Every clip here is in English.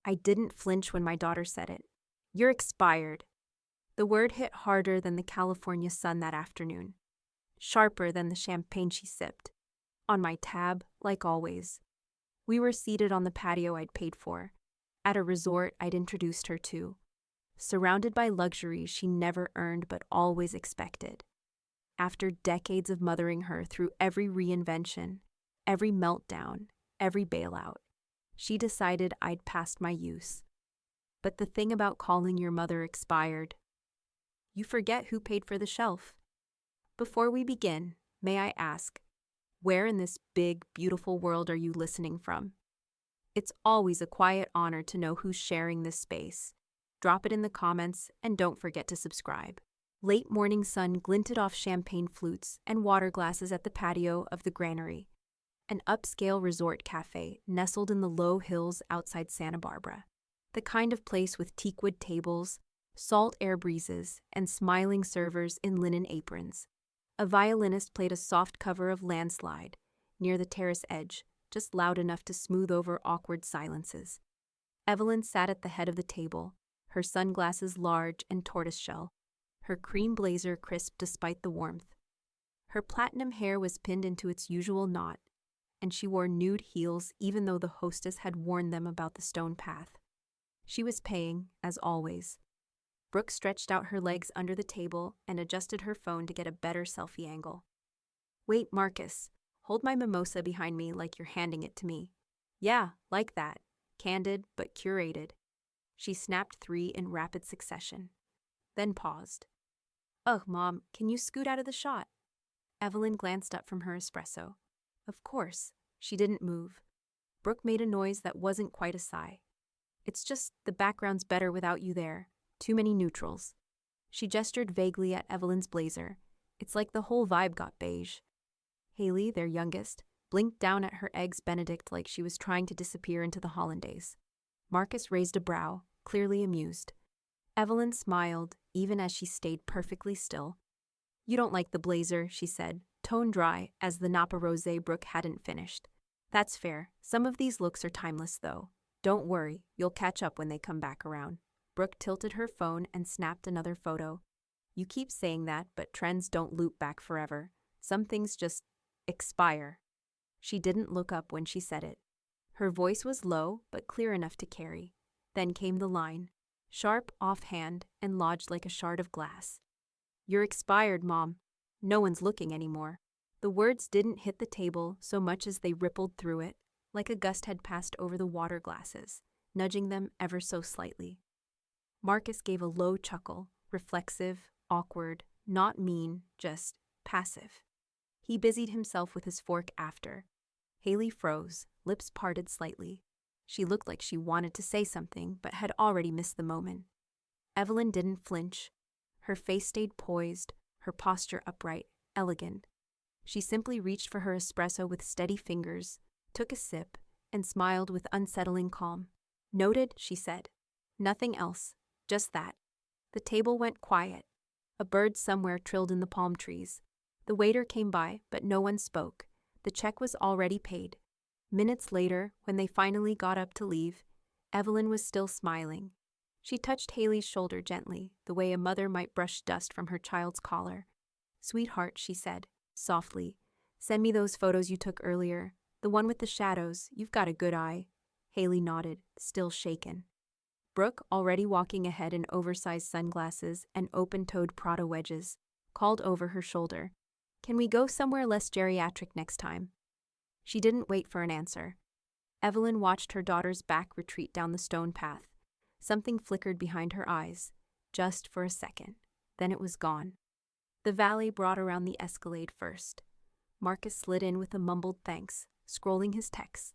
I didn't flinch when my daughter said it. You're expired. The word hit harder than the California sun that afternoon, sharper than the champagne she sipped. On my tab, like always. We were seated on the patio I'd paid for, at a resort I'd introduced her to, surrounded by luxuries she never earned but always expected. After decades of mothering her through every reinvention, every meltdown, every bailout, she decided I'd passed my use. But the thing about calling your mother expired, you forget who paid for the shelf. Before we begin, may I ask, where in this big, beautiful world are you listening from? It's always a quiet honor to know who's sharing this space. Drop it in the comments and don't forget to subscribe. Late morning sun glinted off champagne flutes and water glasses at the patio of the Granary, an upscale resort cafe nestled in the low hills outside Santa Barbara. The kind of place with teakwood tables, salt air breezes, and smiling servers in linen aprons. A violinist played a soft cover of Landslide near the terrace edge, just loud enough to smooth over awkward silences. Evelyn sat at the head of the table, her sunglasses large and tortoiseshell, her cream blazer crisp despite the warmth. Her platinum hair was pinned into its usual knot, and she wore nude heels even though the hostess had warned them about the stone path. She was paying, as always. Brooke stretched out her legs under the table and adjusted her phone to get a better selfie angle. Wait, Marcus, hold my mimosa behind me like you're handing it to me. Yeah, like that. Candid but curated. She snapped 3 in rapid succession, then paused. Ugh, Mom, can you scoot out of the shot? Evelyn glanced up from her espresso. Of course. She didn't move. Brooke made a noise that wasn't quite a sigh. It's just the background's better without you there. Too many neutrals. She gestured vaguely at Evelyn's blazer. It's like the whole vibe got beige. Haley, their youngest, blinked down at her eggs Benedict like she was trying to disappear into the hollandaise. Marcus raised a brow, clearly amused. Evelyn smiled, even as she stayed perfectly still. You don't like the blazer, she said, tone dry, as the Napa Rosé Brooke hadn't finished. That's fair. Some of these looks are timeless, though. Don't worry, you'll catch up when they come back around. Brooke tilted her phone and snapped another photo. You keep saying that, but trends don't loop back forever. Some things just expire. She didn't look up when she said it. Her voice was low, but clear enough to carry. Then came the line, sharp, offhand, and lodged like a shard of glass. You're expired, Mom. No one's looking anymore. The words didn't hit the table so much as they rippled through it, like a gust had passed over the water glasses, nudging them ever so slightly. Marcus gave a low chuckle, reflexive, awkward, not mean, just passive. He busied himself with his fork after. Haley froze, lips parted slightly. She looked like she wanted to say something, but had already missed the moment. Evelyn didn't flinch. Her face stayed poised, her posture upright, elegant. She simply reached for her espresso with steady fingers, took a sip, and smiled with unsettling calm. Noted, she said. Nothing else, just that. The table went quiet. A bird somewhere trilled in the palm trees. The waiter came by, but no one spoke. The check was already paid. Minutes later, when they finally got up to leave, Evelyn was still smiling. She touched Haley's shoulder gently, the way a mother might brush dust from her child's collar. Sweetheart, she said, softly, send me those photos you took earlier. The one with the shadows. You've got a good eye. Haley nodded, still shaken. Brooke, already walking ahead in oversized sunglasses and open-toed Prada wedges, called over her shoulder. Can we go somewhere less geriatric next time? She didn't wait for an answer. Evelyn watched her daughter's back retreat down the stone path. Something flickered behind her eyes, just for a second. Then it was gone. The valet brought around the Escalade first. Marcus slid in with a mumbled thanks, scrolling his texts.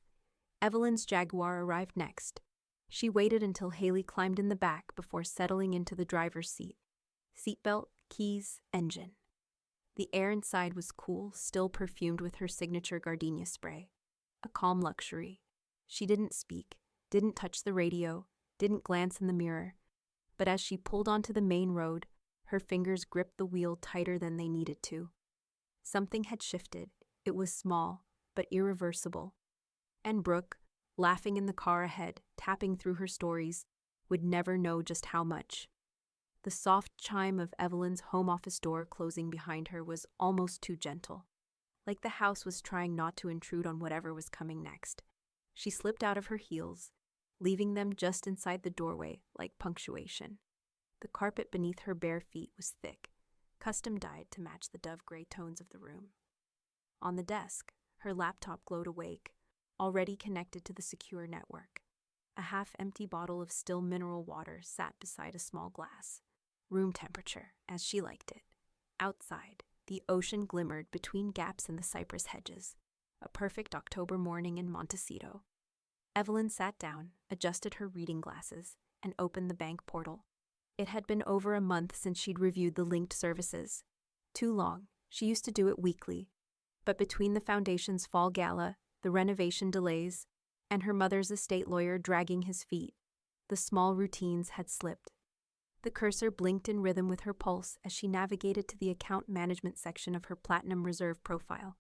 Evelyn's Jaguar arrived next. She waited until Haley climbed in the back before settling into the driver's seat. Seatbelt, keys, engine. The air inside was cool, still perfumed with her signature gardenia spray. A calm luxury. She didn't speak, didn't touch the radio, didn't glance in the mirror. But as she pulled onto the main road, her fingers gripped the wheel tighter than they needed to. Something had shifted. It was small, but irreversible. And Brooke, laughing in the car ahead, tapping through her stories, would never know just how much. The soft chime of Evelyn's home office door closing behind her was almost too gentle, like the house was trying not to intrude on whatever was coming next. She slipped out of her heels, leaving them just inside the doorway like punctuation. The carpet beneath her bare feet was thick, custom dyed to match the dove-gray tones of the room. On the desk, her laptop glowed awake, already connected to the secure network. A half-empty bottle of still mineral water sat beside a small glass. Room temperature, as she liked it. Outside, the ocean glimmered between gaps in the cypress hedges. A perfect October morning in Montecito. Evelyn sat down, adjusted her reading glasses, and opened the bank portal. It had been over a month since she'd reviewed the linked services. Too long. She used to do it weekly. But between the foundation's fall gala, the renovation delays, and her mother's estate lawyer dragging his feet, the small routines had slipped. The cursor blinked in rhythm with her pulse as she navigated to the account management section of her Platinum Reserve profile.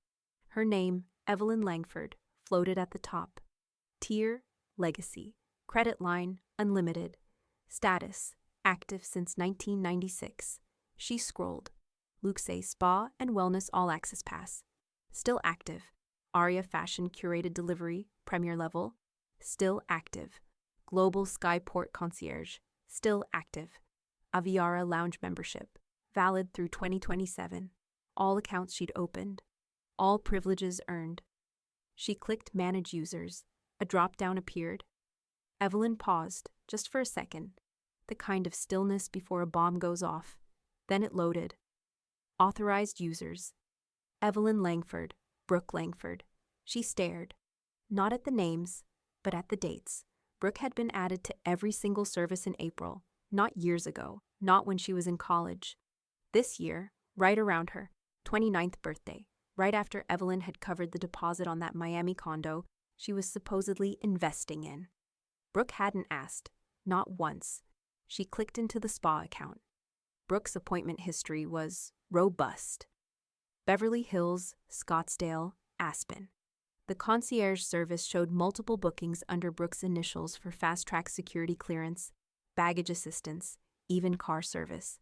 Her name, Evelyn Langford, floated at the top. Tier, Legacy. Credit line, Unlimited. Status, active since 1996. She scrolled. Luxe Spa and Wellness All Access Pass. Still active. Aria Fashion Curated Delivery, Premier Level. Still active. Global Skyport Concierge. Still active. Aviara Lounge Membership. Valid through 2027. All accounts she'd opened. All privileges earned. She clicked Manage Users. A drop-down appeared. Evelyn paused, just for a second. The kind of stillness before a bomb goes off. Then it loaded. Authorized users. Evelyn Langford, Brooke Langford. She stared. Not at the names, but at the dates. Brooke had been added to every single service in April. Not years ago, not when she was in college. This year, right around her 29th birthday, right after Evelyn had covered the deposit on that Miami condo she was supposedly investing in. Brooke hadn't asked, not once. She clicked into the spa account. Brooke's appointment history was robust. Beverly Hills, Scottsdale, Aspen. The concierge service showed multiple bookings under Brooke's initials for fast-track security clearance, baggage assistance, even car service.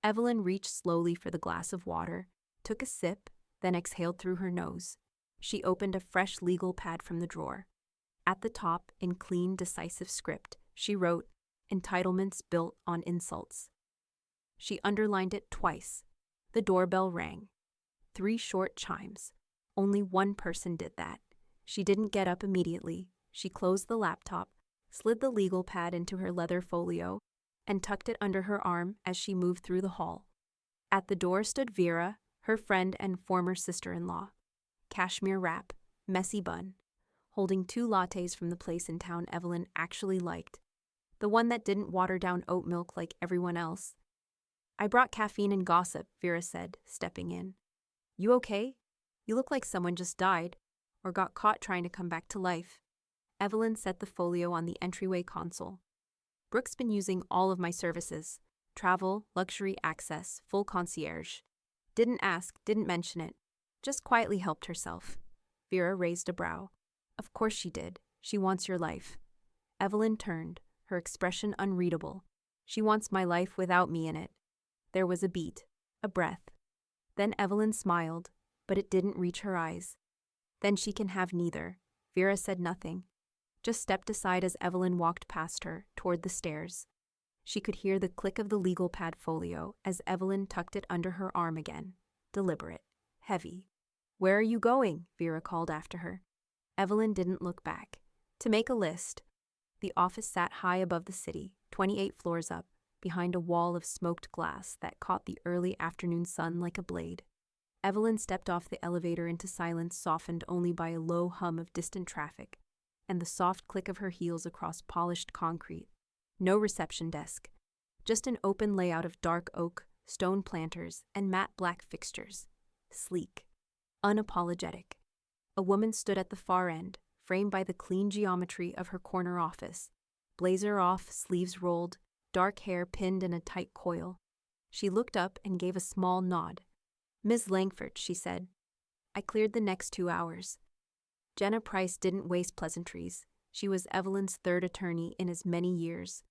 Evelyn reached slowly for the glass of water, took a sip, then exhaled through her nose. She opened a fresh legal pad from the drawer. At the top, in clean, decisive script, she wrote, "Entitlements built on insults." She underlined it twice. The doorbell rang. 3 short chimes. Only one person did that. She didn't get up immediately. She closed the laptop, slid the legal pad into her leather folio, and tucked it under her arm as she moved through the hall. At the door stood Vera, her friend and former sister-in-law. Cashmere wrap, messy bun, holding 2 lattes from the place in town Evelyn actually liked. The one that didn't water down oat milk like everyone else. "I brought caffeine and gossip," Vera said, stepping in. "You okay? You look like someone just died, or got caught trying to come back to life." Evelyn set the folio on the entryway console. "Brooke's been using all of my services. Travel, luxury access, full concierge. Didn't ask, didn't mention it. Just quietly helped herself." Vera raised a brow. "Of course she did. She wants your life." Evelyn turned, her expression unreadable. "She wants my life without me in it." There was a beat, a breath. Then Evelyn smiled, but it didn't reach her eyes. "Then she can have neither." Vera said nothing, just stepped aside as Evelyn walked past her, toward the stairs. She could hear the click of the legal pad folio as Evelyn tucked it under her arm again, deliberate, heavy. "Where are you going?" Vera called after her. Evelyn didn't look back. "To make a list." The office sat high above the city, 28 floors up, behind a wall of smoked glass that caught the early afternoon sun like a blade. Evelyn stepped off the elevator into silence softened only by a low hum of distant traffic and the soft click of her heels across polished concrete. No reception desk, just an open layout of dark oak, stone planters, and matte black fixtures. Sleek. Unapologetic. A woman stood at the far end, framed by the clean geometry of her corner office. Blazer off, sleeves rolled, dark hair pinned in a tight coil. She looked up and gave a small nod. "Ms. Langford," she said. "I cleared the next 2 hours." Jenna Price didn't waste pleasantries. She was Evelyn's third attorney in as many years,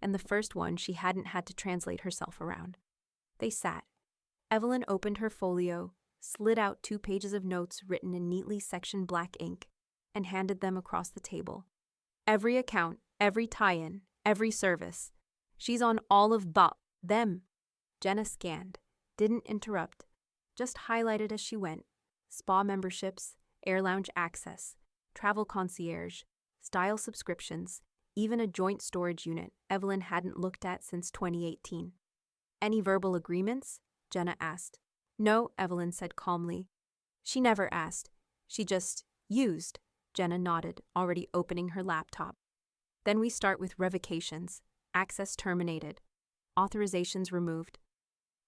and the first one she hadn't had to translate herself around. They sat. Evelyn opened her folio, slid out 2 pages of notes written in neatly sectioned black ink, and handed them across the table. Every account, every tie-in, every service. She's on all of them. Jenna scanned, didn't interrupt, just highlighted as she went. Spa memberships, air lounge access, travel concierge, style subscriptions, even a joint storage unit Evelyn hadn't looked at since 2018. Any verbal agreements? Jenna asked. No, Evelyn said calmly. She never asked. She just used. Jenna nodded, already opening her laptop. Then we start with revocations. Access terminated. Authorizations removed.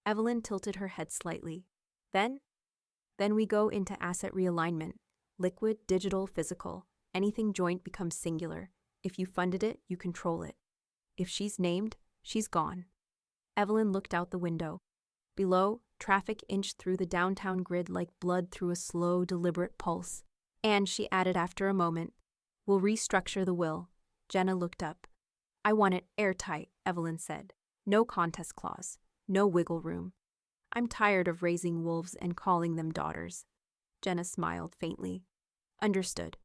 Evelyn tilted her head slightly. Then we go into asset realignment. Liquid, digital, physical. Anything joint becomes singular. If you funded it, you control it. If she's named, she's gone. Evelyn looked out the window. Below, traffic inched through the downtown grid like blood through a slow, deliberate pulse. And, she added after a moment, we'll restructure the will. Jenna looked up. I want it airtight, Evelyn said. No contest clause. No wiggle room. I'm tired of raising wolves and calling them daughters. Jenna smiled faintly. Understood.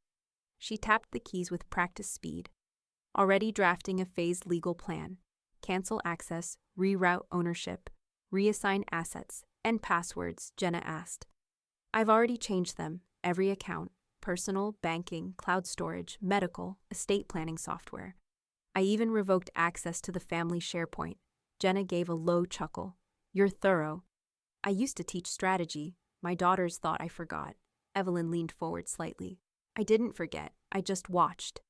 She tapped the keys with practiced speed. Already drafting a phased legal plan. Cancel access, reroute ownership, reassign assets, and passwords, Jenna asked. I've already changed them, every account. Personal, banking, cloud storage, medical, estate planning software. I even revoked access to the family SharePoint. Jenna gave a low chuckle. You're thorough. I used to teach strategy. My daughters thought I forgot. Evelyn leaned forward slightly. I didn't forget. I just watched.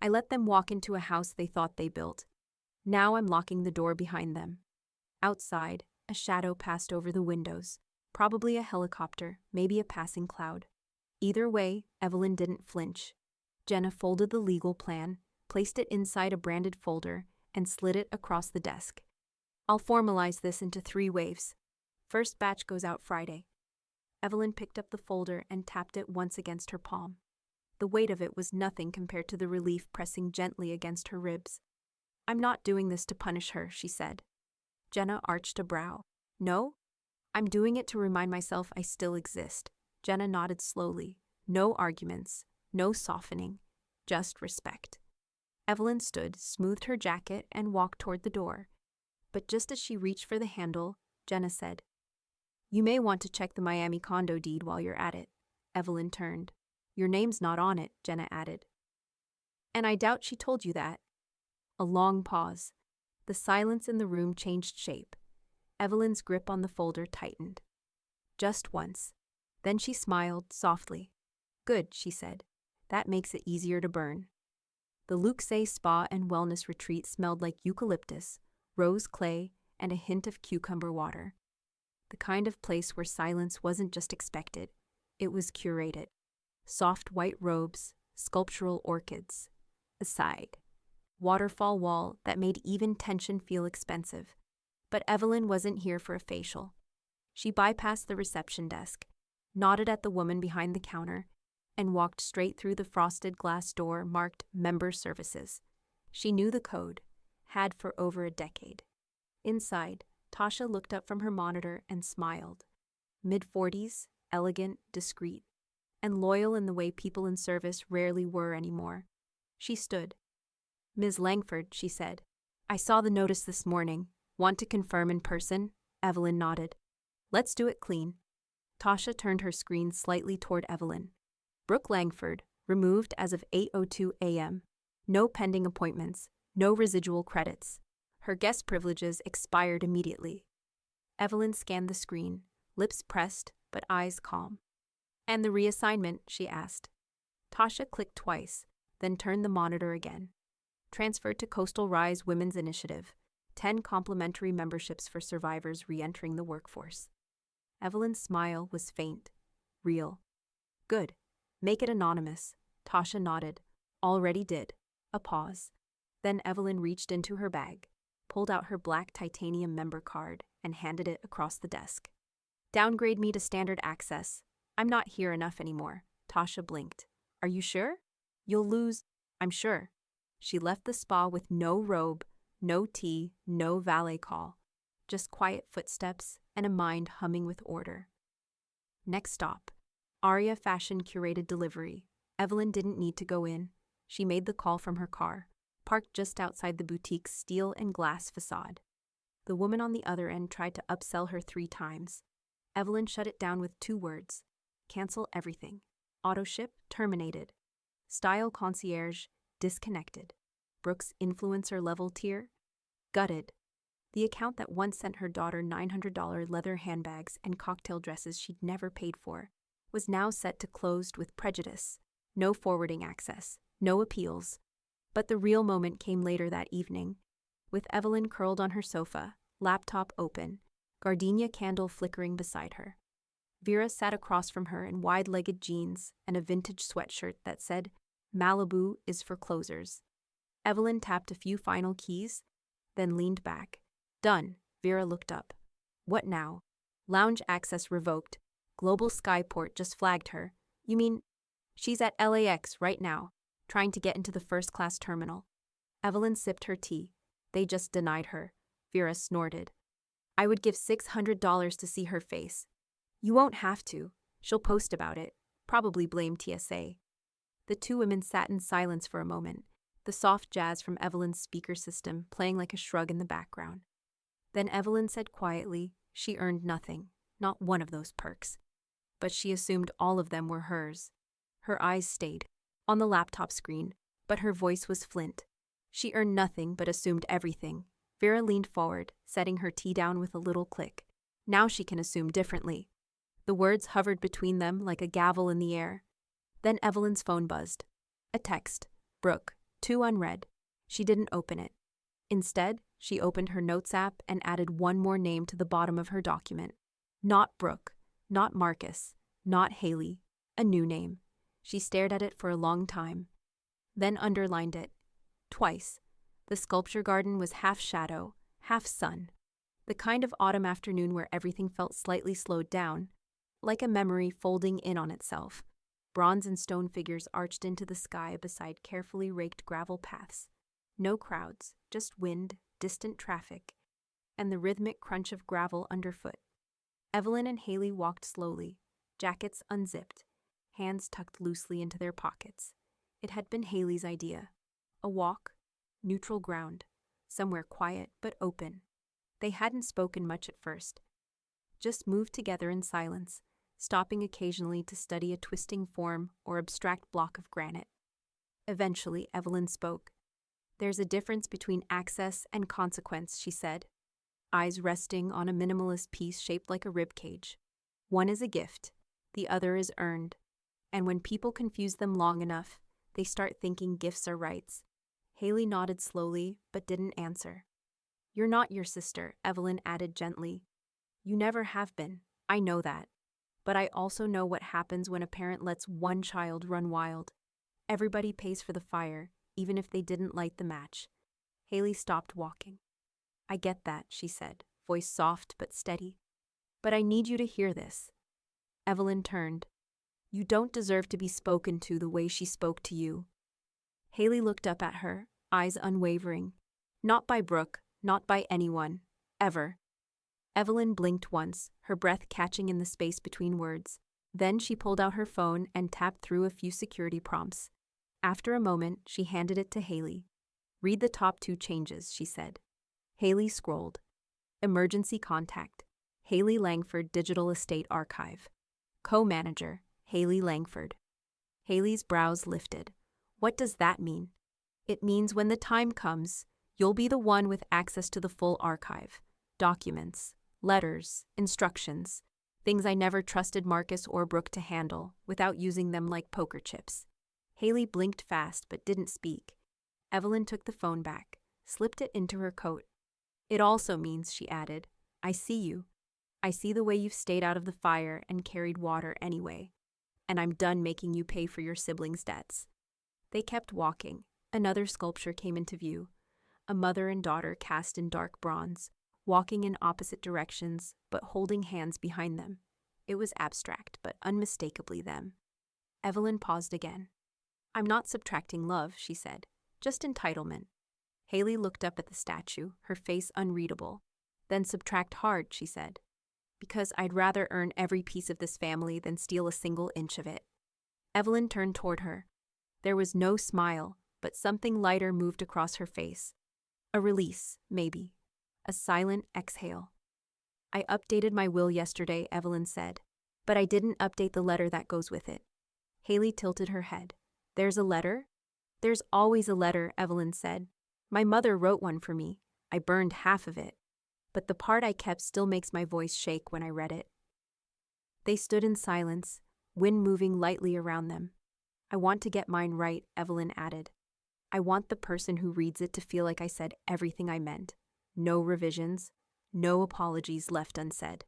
I let them walk into a house they thought they built. Now I'm locking the door behind them. Outside, a shadow passed over the windows. Probably a helicopter, maybe a passing cloud. Either way, Evelyn didn't flinch. Jenna folded the legal plan, placed it inside a branded folder, and slid it across the desk. I'll formalize this into 3 waves. First batch goes out Friday. Evelyn picked up the folder and tapped it once against her palm. The weight of it was nothing compared to the relief pressing gently against her ribs. I'm not doing this to punish her, she said. Jenna arched a brow. No? I'm doing it to remind myself I still exist. Jenna nodded slowly. No arguments, no softening, just respect. Evelyn stood, smoothed her jacket, and walked toward the door. But just as she reached for the handle, Jenna said, You may want to check the Miami condo deed while you're at it. Evelyn turned. Your name's not on it, Jenna added. And I doubt she told you that. A long pause. The silence in the room changed shape. Evelyn's grip on the folder tightened. Just once. Then she smiled softly. Good, she said. That makes it easier to burn. The Luxay Spa and Wellness Retreat smelled like eucalyptus, rose clay, and a hint of cucumber water. The kind of place where silence wasn't just expected, it was curated. Soft white robes, sculptural orchids. Aside. Waterfall wall that made even tension feel expensive. But Evelyn wasn't here for a facial. She bypassed the reception desk, nodded at the woman behind the counter, and walked straight through the frosted glass door marked Member Services. She knew the code, had for over a decade. Inside, Tasha looked up from her monitor and smiled. Mid-40s, elegant, discreet, and loyal in the way people in service rarely were anymore. She stood. Ms. Langford, she said. I saw the notice this morning. Want to confirm in person? Evelyn nodded. Let's do it clean. Tasha turned her screen slightly toward Evelyn. Brooke Langford, removed as of 8:02 a.m. No pending appointments, no residual credits. Her guest privileges expired immediately. Evelyn scanned the screen, lips pressed, but eyes calm. And the reassignment, she asked. Tasha clicked twice, then turned the monitor again. Transferred to Coastal Rise Women's Initiative, 10 complimentary memberships for survivors re-entering the workforce. Evelyn's smile was faint, real. Good. Make it anonymous. Tasha nodded. Already did. A pause. Then Evelyn reached into her bag, pulled out her black titanium member card, and handed it across the desk. Downgrade me to standard access. I'm not here enough anymore. Tasha blinked. Are you sure? You'll lose. I'm sure. She left the spa with no robe, no tea, no valet call. Just quiet footsteps and a mind humming with order. Next stop, Aria Fashion Curated Delivery. Evelyn didn't need to go in. She made the call from her car, parked just outside the boutique's steel and glass facade. The woman on the other end tried to upsell her 3 times. Evelyn shut it down with 2 words. Cancel everything. Auto ship terminated. Style concierge disconnected. Brooks influencer level tier gutted. The account that once sent her daughter $900 leather handbags and cocktail dresses she'd never paid for was now set to closed with prejudice. No forwarding access, no appeals. But the real moment came later that evening, with Evelyn curled on her sofa, laptop open, gardenia candle flickering beside her. Vera sat across from her in wide-legged jeans and a vintage sweatshirt that said, "Malibu is for closers." Evelyn tapped a few final keys, then leaned back. Done. Vera looked up. What now? Lounge access revoked. Global Skyport just flagged her. You mean, she's at LAX right now, trying to get into the first-class terminal. Evelyn sipped her tea. They just denied her. Vera snorted. I would give $600 to see her face. You won't have to. She'll post about it. Probably blame TSA. The 2 women sat in silence for a moment, the soft jazz from Evelyn's speaker system playing like a shrug in the background. Then Evelyn said quietly she earned nothing, not one of those perks. But she assumed all of them were hers. Her eyes stayed on the laptop screen, but her voice was flint. She earned nothing but assumed everything. Vera leaned forward, setting her tea down with a little click. Now she can assume differently. The words hovered between them like a gavel in the air. Then Evelyn's phone buzzed. A text. Brooke, 2 unread. She didn't open it. Instead, she opened her notes app and added one more name to the bottom of her document. Not Brooke, not Marcus, not Haley. A new name. She stared at it for a long time, then underlined it. Twice. The sculpture garden was half shadow, half sun. The kind of autumn afternoon where everything felt slightly slowed down, like a memory folding in on itself. Bronze and stone figures arched into the sky beside carefully raked gravel paths. No crowds, just wind, distant traffic, and the rhythmic crunch of gravel underfoot. Evelyn and Haley walked slowly, jackets unzipped, hands tucked loosely into their pockets. It had been Haley's idea. A walk, neutral ground, somewhere quiet but open. They hadn't spoken much at first, just moved together in silence, stopping occasionally to study a twisting form or abstract block of granite. Eventually, Evelyn spoke. There's a difference between access and consequence, she said, eyes resting on a minimalist piece shaped like a rib cage. One is a gift, the other is earned. And when people confuse them long enough, they start thinking gifts are rights. Haley nodded slowly, but didn't answer. You're not your sister, Evelyn added gently. You never have been, I know that. But I also know what happens when a parent lets one child run wild. Everybody pays for the fire, even if they didn't light the match. Haley stopped walking. I get that, she said, voice soft but steady. But I need you to hear this. Evelyn turned. You don't deserve to be spoken to the way she spoke to you. Haley looked up at her, eyes unwavering. Not by Brooke, not by anyone, ever. Evelyn blinked once, her breath catching in the space between words. Then she pulled out her phone and tapped through a few security prompts. After a moment, she handed it to Haley. Read the top 2 changes, she said. Haley scrolled. Emergency contact. Haley Langford Digital Estate Archive. Co-manager, Haley Langford. Haley's brows lifted. What does that mean? It means when the time comes, you'll be the one with access to the full archive. Documents, letters, instructions, things I never trusted Marcus or Brooke to handle without using them like poker chips. Haley blinked fast but didn't speak. Evelyn took the phone back, slipped it into her coat. It also means, she added, I see you. I see the way you've stayed out of the fire and carried water anyway. And I'm done making you pay for your siblings' debts. They kept walking. Another sculpture came into view. A mother and daughter cast in dark bronze, walking in opposite directions but holding hands behind them. It was abstract but unmistakably them. Evelyn paused again. I'm not subtracting love, she said. Just entitlement. Haley looked up at the statue, her face unreadable. Then subtract hard, she said. Because I'd rather earn every piece of this family than steal a single inch of it. Evelyn turned toward her. There was no smile, but something lighter moved across her face. A release, maybe. A silent exhale. I updated my will yesterday, Evelyn said. But I didn't update the letter that goes with it. Haley tilted her head. There's a letter? There's always a letter, Evelyn said. My mother wrote one for me. I burned half of it. But the part I kept still makes my voice shake when I read it. They stood in silence, wind moving lightly around them. I want to get mine right, Evelyn added. I want the person who reads it to feel like I said everything I meant. No revisions, no apologies left unsaid.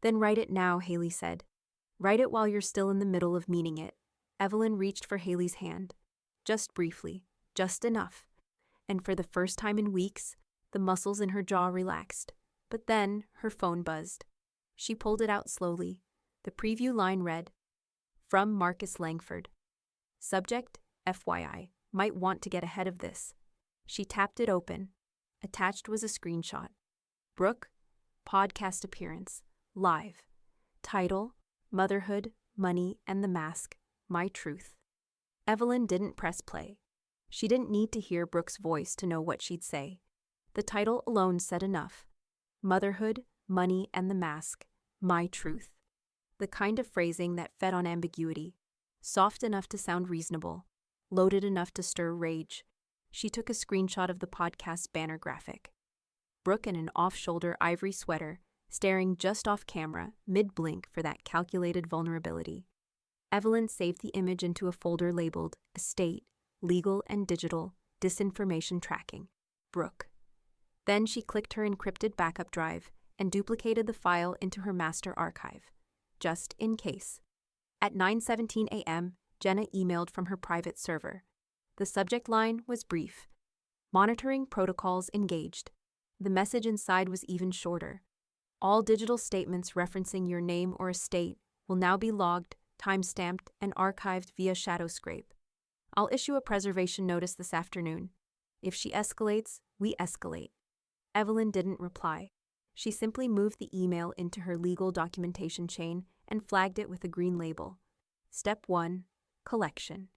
Then write it now, Haley said. Write it while you're still in the middle of meaning it. Evelyn reached for Haley's hand. Just briefly, just enough. And for the first time in weeks, the muscles in her jaw relaxed. But then her phone buzzed. She pulled it out slowly. The preview line read, From Marcus Langford. Subject, FYI, might want to get ahead of this. She tapped it open. Attached was a screenshot. Brooke, podcast appearance, live. Title, Motherhood, Money, and the Mask, My Truth. Evelyn didn't press play. She didn't need to hear Brooke's voice to know what she'd say. The title alone said enough. Motherhood, Money, and the Mask, My Truth. The kind of phrasing that fed on ambiguity, soft enough to sound reasonable, loaded enough to stir rage. She took a screenshot of the podcast's banner graphic. Brooke in an off-shoulder ivory sweater, staring just off camera, mid-blink for that calculated vulnerability. Evelyn saved the image into a folder labeled Estate, Legal and Digital, Disinformation Tracking, Brooke. Then she clicked her encrypted backup drive and duplicated the file into her master archive, just in case. At 9:17 a.m., Jenna emailed from her private server. The subject line was brief. Monitoring protocols engaged. The message inside was even shorter. All digital statements referencing your name or estate will now be logged, timestamped, and archived via Shadowscrape. I'll issue a preservation notice this afternoon. If she escalates, we escalate. Evelyn didn't reply. She simply moved the email into her legal documentation chain and flagged it with a green label. Step 1. Collection.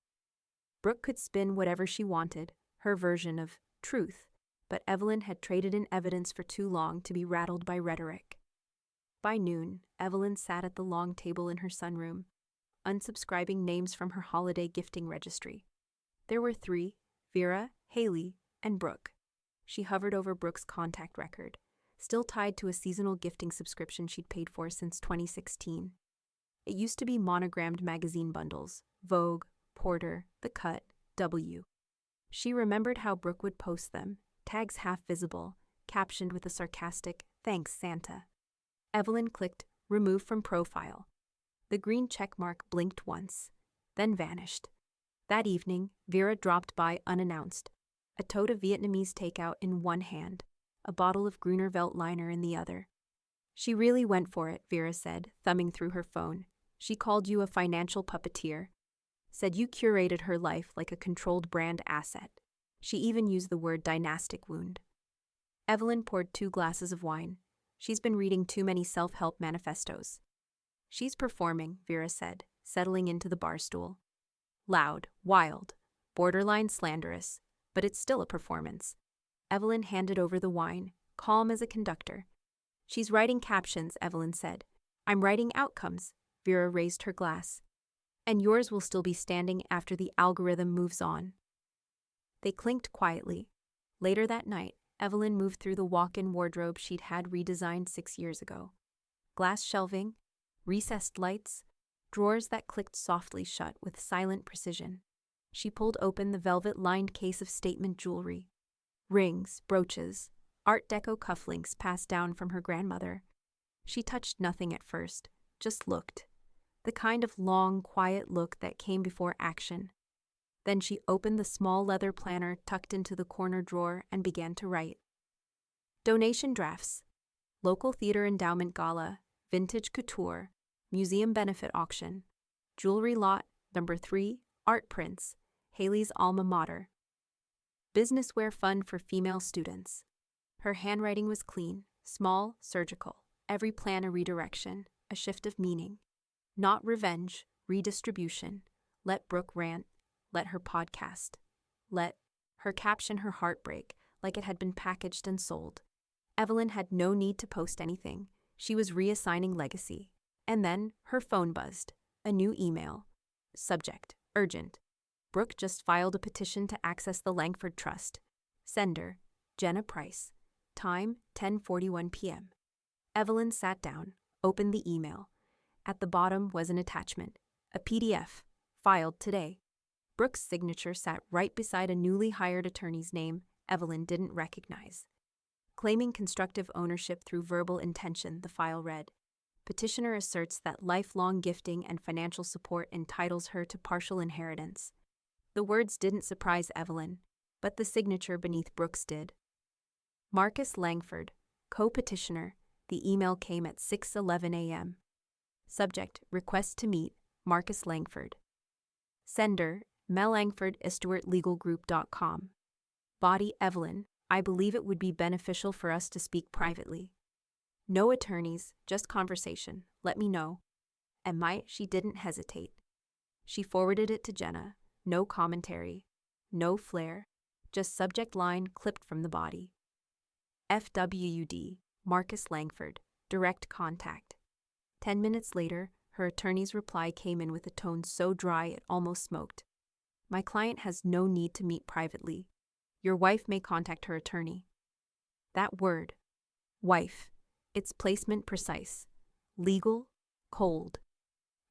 Brooke could spin whatever she wanted, her version of truth, but Evelyn had traded in evidence for too long to be rattled by rhetoric. By noon, Evelyn sat at the long table in her sunroom, unsubscribing names from her holiday gifting registry. There were 3, Vera, Haley, and Brooke. She hovered over Brooke's contact record, still tied to a seasonal gifting subscription she'd paid for since 2016. It used to be monogrammed magazine bundles, Vogue, Porter, The Cut, W. She remembered how Brooke would post them, tags half visible, captioned with a sarcastic, "Thanks, Santa." Evelyn clicked Remove from Profile. The green checkmark blinked once, then vanished. That evening, Vera dropped by unannounced, a tote of Vietnamese takeout in one hand, a bottle of Gruner Veltliner in the other. She really went for it, Vera said, thumbing through her phone. She called you a financial puppeteer. Said you curated her life like a controlled brand asset. She even used the word dynastic wound. Evelyn poured 2 glasses of wine. She's been reading too many self-help manifestos. She's performing, Vera said, settling into the bar stool. Loud, wild, borderline slanderous, but it's still a performance. Evelyn handed over the wine, calm as a conductor. She's writing captions, Evelyn said. I'm writing outcomes. Vera raised her glass. And yours will still be standing after the algorithm moves on. They clinked quietly. Later that night, Evelyn moved through the walk-in wardrobe she'd had redesigned 6 years ago. Glass shelving, recessed lights, drawers that clicked softly shut with silent precision. She pulled open the velvet-lined case of statement jewelry. Rings, brooches, Art Deco cufflinks passed down from her grandmother. She touched nothing at first, just looked. The kind of long, quiet look that came before action. Then she opened the small leather planner tucked into the corner drawer and began to write. Donation drafts. Local theater endowment gala, vintage couture, museum benefit auction, jewelry lot number 3, Art prints, Haley's alma mater. Business wear fun for female students. Her handwriting was clean, small, surgical. Every plan a redirection, a shift of meaning. Not revenge, redistribution. Let Brooke rant, let her podcast. Let her caption her heartbreak like it had been packaged and sold. Evelyn had no need to post anything. She was reassigning legacy. And then her phone buzzed. A new email. Subject, urgent. Brooke just filed a petition to access the Langford Trust. Sender, Jenna Price. Time, 10:41 p.m. Evelyn sat down, opened the email. At the bottom was an attachment, a PDF, filed today. Brooke's signature sat right beside a newly hired attorney's name Evelyn didn't recognize. Claiming constructive ownership through verbal intention, the file read. Petitioner asserts that lifelong gifting and financial support entitles her to partial inheritance. The words didn't surprise Evelyn, but the signature beneath Brooke's did. Marcus Langford, co-petitioner. The email came at 6:11 a.m. Subject, request to meet, Marcus Langford. Sender, Mel Langford, StewartLegalGroup.com. Body, Evelyn, I believe it would be beneficial for us to speak privately. No attorneys, just conversation, let me know. And she didn't hesitate. She forwarded it to Jenna, no commentary, no flair, just subject line clipped from the body. FWUD, Marcus Langford, direct contact. 10 minutes later, her attorney's reply came in with a tone so dry it almost smoked. My client has no need to meet privately. Your wife may contact her attorney. That word, wife, its placement precise, legal, cold.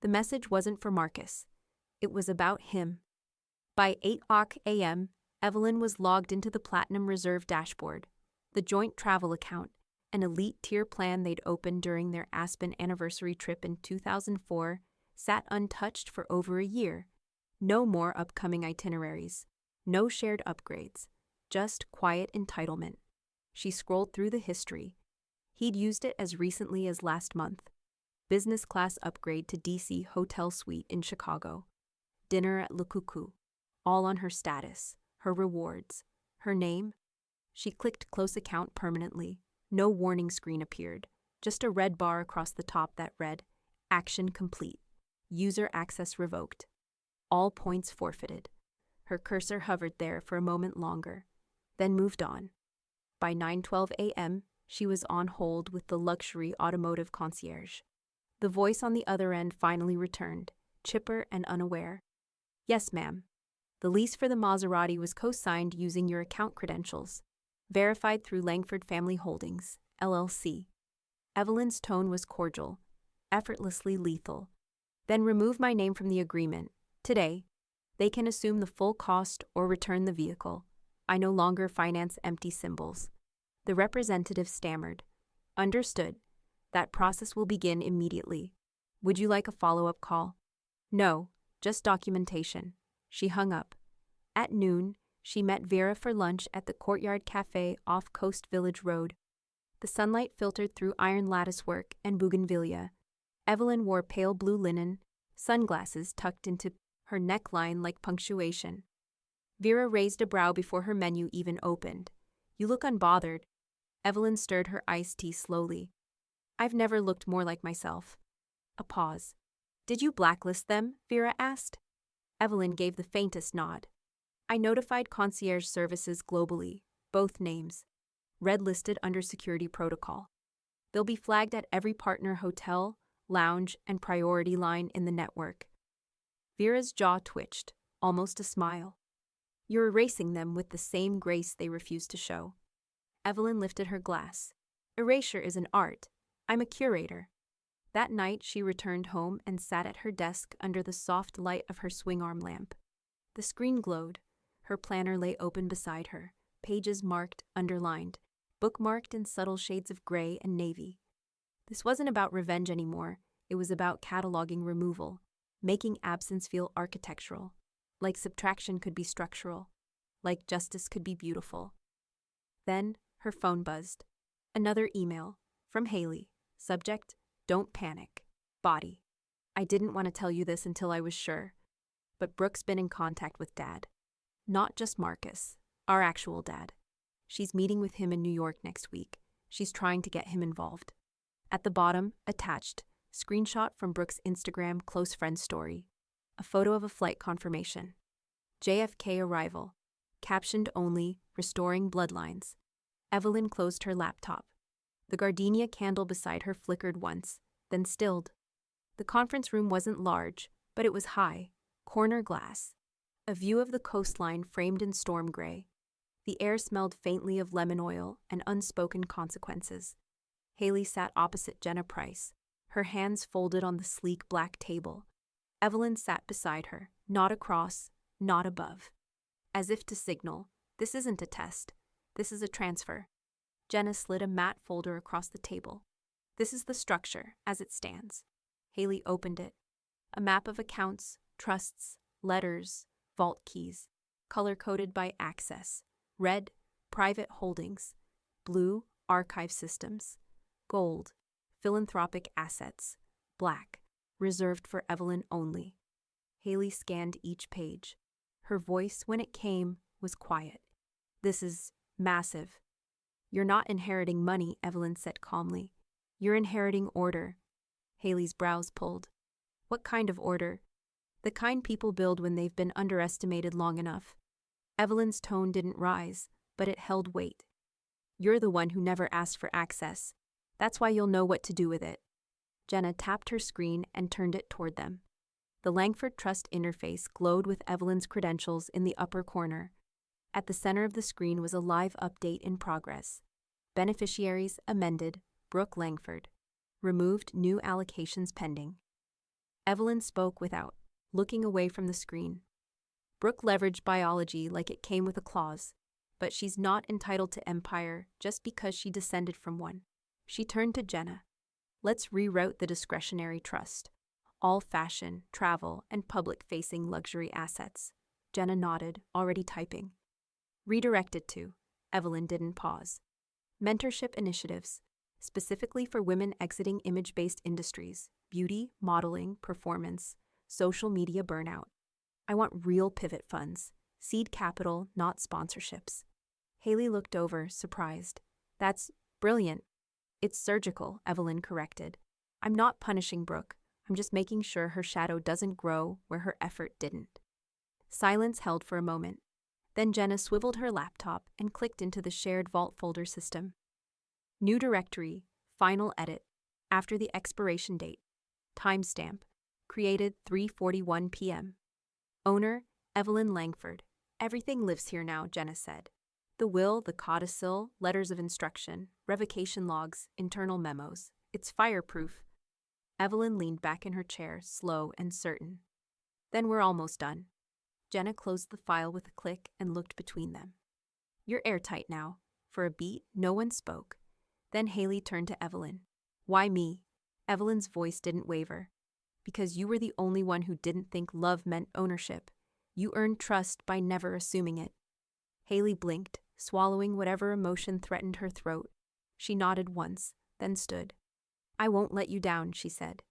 The message wasn't for Marcus. It was about him. By 8:00 a.m., Evelyn was logged into the Platinum Reserve dashboard, the joint travel account, an elite tier plan they'd opened during their Aspen anniversary trip in 2004, sat untouched for over a year. No more upcoming itineraries, no shared upgrades, just quiet entitlement. She scrolled through the history. He'd used it as recently as last month. Business class upgrade to DC Hotel Suite in Chicago. Dinner at Le Coucou. All on her status, her rewards, her name. She clicked close account permanently. No warning screen appeared, just a red bar across the top that read, Action complete. User access revoked. All points forfeited. Her cursor hovered there for a moment longer, then moved on. By 9:12 a.m., she was on hold with the luxury automotive concierge. The voice on the other end finally returned, chipper and unaware. Yes, ma'am. The lease for the Maserati was co-signed using your account credentials. Verified through Langford Family Holdings, LLC. Evelyn's tone was cordial, effortlessly lethal. Then remove my name from the agreement. Today, they can assume the full cost or return the vehicle. I no longer finance empty symbols. The representative stammered. Understood. That process will begin immediately. Would you like a follow-up call? No, just documentation. She hung up. At noon, she met Vera for lunch at the Courtyard Cafe off Coast Village Road. The sunlight filtered through iron latticework and bougainvillea. Evelyn wore pale blue linen, sunglasses tucked into her neckline like punctuation. Vera raised a brow before her menu even opened. You look unbothered. Evelyn stirred her iced tea slowly. I've never looked more like myself. A pause. Did you blacklist them? Vera asked. Evelyn gave the faintest nod. I notified concierge services globally, both names. Red listed under security protocol. They'll be flagged at every partner hotel, lounge, and priority line in the network. Vera's jaw twitched, almost a smile. You're erasing them with the same grace they refuse to show. Evelyn lifted her glass. Erasure is an art. I'm a curator. That night she returned home and sat at her desk under the soft light of her swing-arm lamp. The screen glowed. Her planner lay open beside her, pages marked, underlined, bookmarked in subtle shades of gray and navy. This wasn't about revenge anymore. It was about cataloging removal, making absence feel architectural, like subtraction could be structural, like justice could be beautiful. Then her phone buzzed. Another email, from Haley. Subject, don't panic. Body. I didn't want to tell you this until I was sure. but Brooke's been in contact with Dad. Not just Marcus, our actual dad. She's meeting with him in New York next week. She's trying to get him involved. At the bottom, attached, screenshot from Brooke's Instagram close friend story. A photo of a flight confirmation. JFK arrival. Captioned only, restoring bloodlines. Evelyn closed her laptop. The gardenia candle beside her flickered once, then stilled. The conference room wasn't large, but it was high, corner glass. A view of the coastline framed in storm gray. The air smelled faintly of lemon oil and unspoken consequences. Haley sat opposite Jenna Price, her hands folded on the sleek black table. Evelyn sat beside her, not across, not above. As if to signal, this isn't a test, this is a transfer. Jenna slid a matte folder across the table. This is the structure, as it stands. Haley opened it. A map of accounts, trusts, letters, vault keys, color-coded by access. Red, private holdings. Blue, archive systems. Gold, philanthropic assets. Black, reserved for Evelyn only. Haley scanned each page. Her voice, when it came, was quiet. This is massive. You're not inheriting money, Evelyn said calmly. You're inheriting order. Haley's brows pulled. What kind of order? The kind people build when they've been underestimated long enough. Evelyn's tone didn't rise, but it held weight. You're the one who never asked for access. That's why you'll know what to do with it. Jenna tapped her screen and turned it toward them. The Langford Trust interface glowed with Evelyn's credentials in the upper corner. At the center of the screen was a live update in progress. Beneficiaries amended, Brooke Langford. Removed, new allocations pending. Evelyn spoke without looking away from the screen. Brooke leveraged biology like it came with a clause, but she's not entitled to empire just because she descended from one. She turned to Jenna. Let's reroute the discretionary trust. All fashion, travel, and public-facing luxury assets. Jenna nodded, already typing. Redirected to. Evelyn didn't pause. Mentorship initiatives, specifically for women exiting image-based industries, beauty, modeling, performance, social media burnout. I want real pivot funds, seed capital, not sponsorships. Haley looked over, surprised. That's brilliant. It's surgical, Evelyn corrected. I'm not punishing Brooke. I'm just making sure her shadow doesn't grow where her effort didn't. Silence held for a moment. Then Jenna swiveled her laptop and clicked into the shared vault folder system. New directory, final edit, after the expiration date. Timestamp, created 3:41 p.m. Owner, Evelyn Langford. Everything lives here now, Jenna said. The will, the codicil, letters of instruction, revocation logs, internal memos. It's fireproof. Evelyn leaned back in her chair, slow and certain. Then we're almost done. Jenna closed the file with a click and looked between them. You're airtight now. For a beat, no one spoke. Then Haley turned to Evelyn. Why me? Evelyn's voice didn't waver. Because you were the only one who didn't think love meant ownership. You earned trust by never assuming it. Haley blinked, swallowing whatever emotion threatened her throat. She nodded once, then stood. I won't let you down, she said.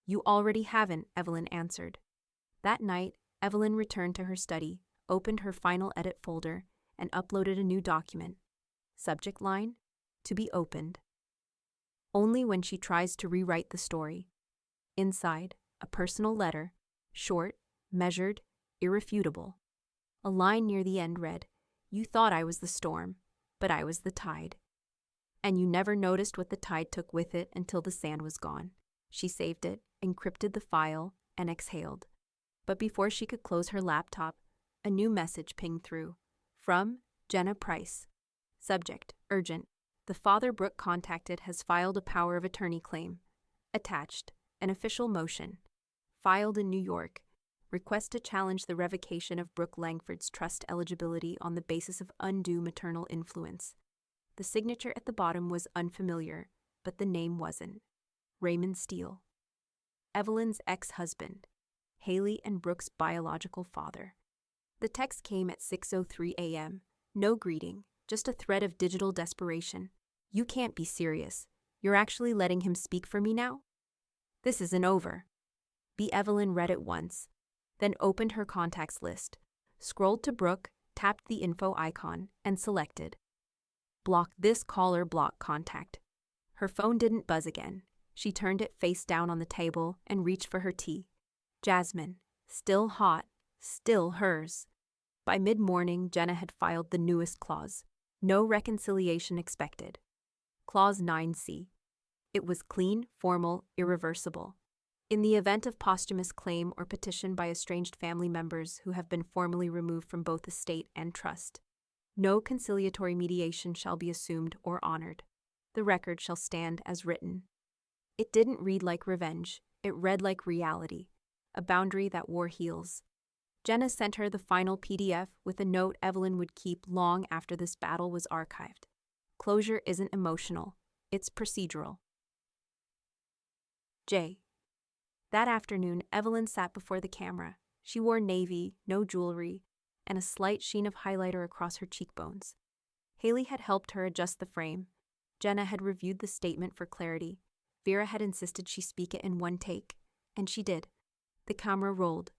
You already haven't, Evelyn answered. That night, Evelyn returned to her study, opened her final edit folder, and uploaded a new document. Subject line, to be opened. Only when she tries to rewrite the story. Inside, a personal letter, short, measured, irrefutable. A line near the end read, You thought I was the storm, but I was the tide. And you never noticed what the tide took with it until the sand was gone. She saved it, encrypted the file, and exhaled. But before she could close her laptop, a new message pinged through. From Jenna Price. Subject, urgent. The father Brooke contacted has filed a power of attorney claim. Attached, an official motion. Filed in New York. Request to challenge the revocation of Brooke Langford's trust eligibility on the basis of undue maternal influence. The signature at the bottom was unfamiliar, but the name wasn't. Raymond Steele. Evelyn's ex-husband. Haley and Brooke's biological father. The text came at 6:03 a.m. No greeting, just a thread of digital desperation. You can't be serious. You're actually letting him speak for me now? This isn't over. Evelyn read it once. then opened her contacts list, scrolled to Brooke, tapped the info icon, and selected block this caller, block contact. Her phone didn't buzz again. She turned it face down on the table and reached for her tea. Jasmine, still hot, still hers. By mid-morning, Jenna had filed the newest clause. No reconciliation expected. Clause 9C. It was clean, formal, irreversible. In the event of posthumous claim or petition by estranged family members who have been formally removed from both estate and trust, no conciliatory mediation shall be assumed or honored. The record shall stand as written. It didn't read like revenge. It read like reality, a boundary that wore heels. Jenna sent her the final PDF with a note Evelyn would keep long after this battle was archived. Closure isn't emotional, it's procedural. J. That afternoon, Evelyn sat before the camera. She wore navy, no jewelry, and a slight sheen of highlighter across her cheekbones. Haley had helped her adjust the frame. Jenna had reviewed the statement for clarity. Vera had insisted she speak it in one take, and she did. The camera rolled.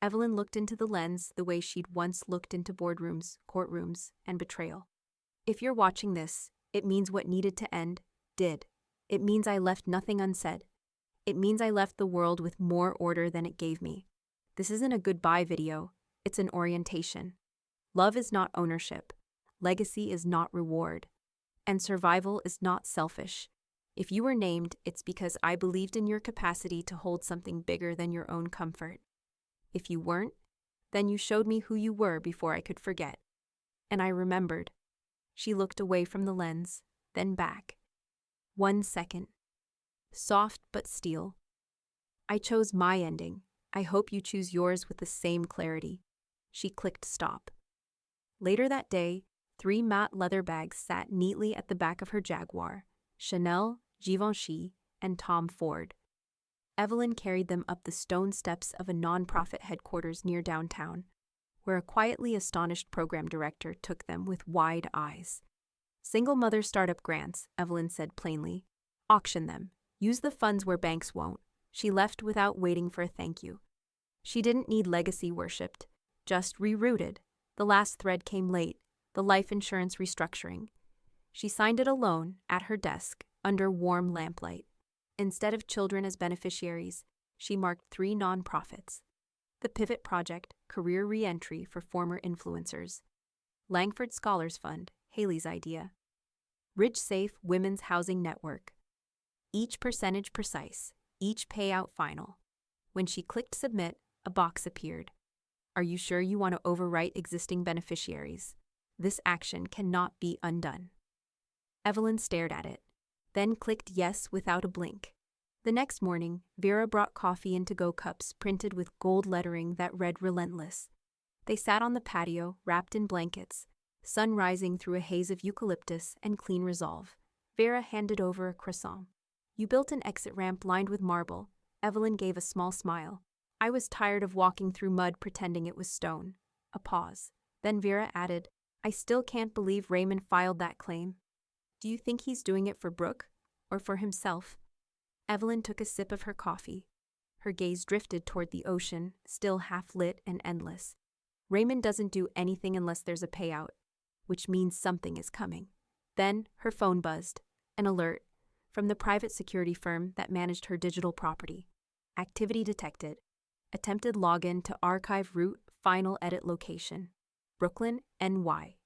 Evelyn looked into the lens the way she'd once looked into boardrooms, courtrooms, and betrayal. If you're watching this, it means what needed to end, did. It means I left nothing unsaid. It means I left the world with more order than it gave me. This isn't a goodbye video, it's an orientation. Love is not ownership. Legacy is not reward. And survival is not selfish. If you were named, it's because I believed in your capacity to hold something bigger than your own comfort. If you weren't, then you showed me who you were before I could forget. And I remembered. She looked away from the lens, then back. 1 second. Soft but steel. I chose my ending. I hope you choose yours with the same clarity. She clicked stop. Later that day, 3 matte leather bags sat neatly at the back of her Jaguar: Chanel, Givenchy, and Tom Ford. Evelyn carried them up the stone steps of a nonprofit headquarters near downtown, where a quietly astonished program director took them with wide eyes. Single mother startup grants, Evelyn said plainly. Auction them. Use the funds where banks won't. She left without waiting for a thank you. She didn't need legacy worshipped, just rerouted. The last thread came late, the life insurance restructuring. She signed it alone, at her desk, under warm lamplight. Instead of children as beneficiaries, she marked 3 nonprofits. The Pivot Project, career re-entry for former influencers. Langford Scholars Fund, Haley's idea. Ridge Safe Women's Housing Network. Each percentage precise, each payout final. When she clicked submit, a box appeared. Are you sure you want to overwrite existing beneficiaries? This action cannot be undone. Evelyn stared at it, then clicked yes without a blink. The next morning, Vera brought coffee in to-go cups printed with gold lettering that read relentless. They sat on the patio, wrapped in blankets, sun rising through a haze of eucalyptus and clean resolve. Vera handed over a croissant. You built an exit ramp lined with marble. Evelyn gave a small smile. I was tired of walking through mud pretending it was stone. A pause. Then Vera added, I still can't believe Raymond filed that claim. Do you think he's doing it for Brooke? Or for himself? Evelyn took a sip of her coffee. Her gaze drifted toward the ocean, still half-lit and endless. Raymond doesn't do anything unless there's a payout, which means something is coming. Then her phone buzzed. An alert from the private security firm that managed her digital property. Activity detected. Attempted login to archive root final edit location. Brooklyn, NY.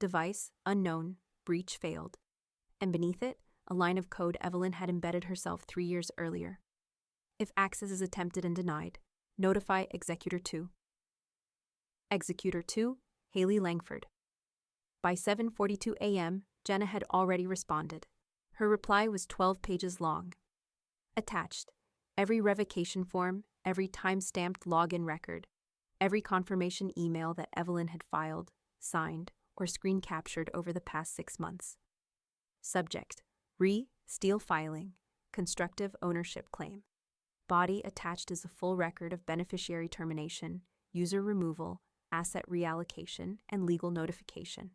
Device, unknown. Breach failed. And beneath it, a line of code Evelyn had embedded herself 3 years earlier. If access is attempted and denied, notify Executor 2. Executor 2, Haley Langford. By 7:42 a.m., Jenna had already responded. Her reply was 12 pages long. Attached, every revocation form, every time-stamped login record, every confirmation email that Evelyn had filed, signed, or screen captured over the past 6 months. Subject: Steele filing, constructive ownership claim. Body attached is a full record of beneficiary termination, user removal, asset reallocation, and legal notification.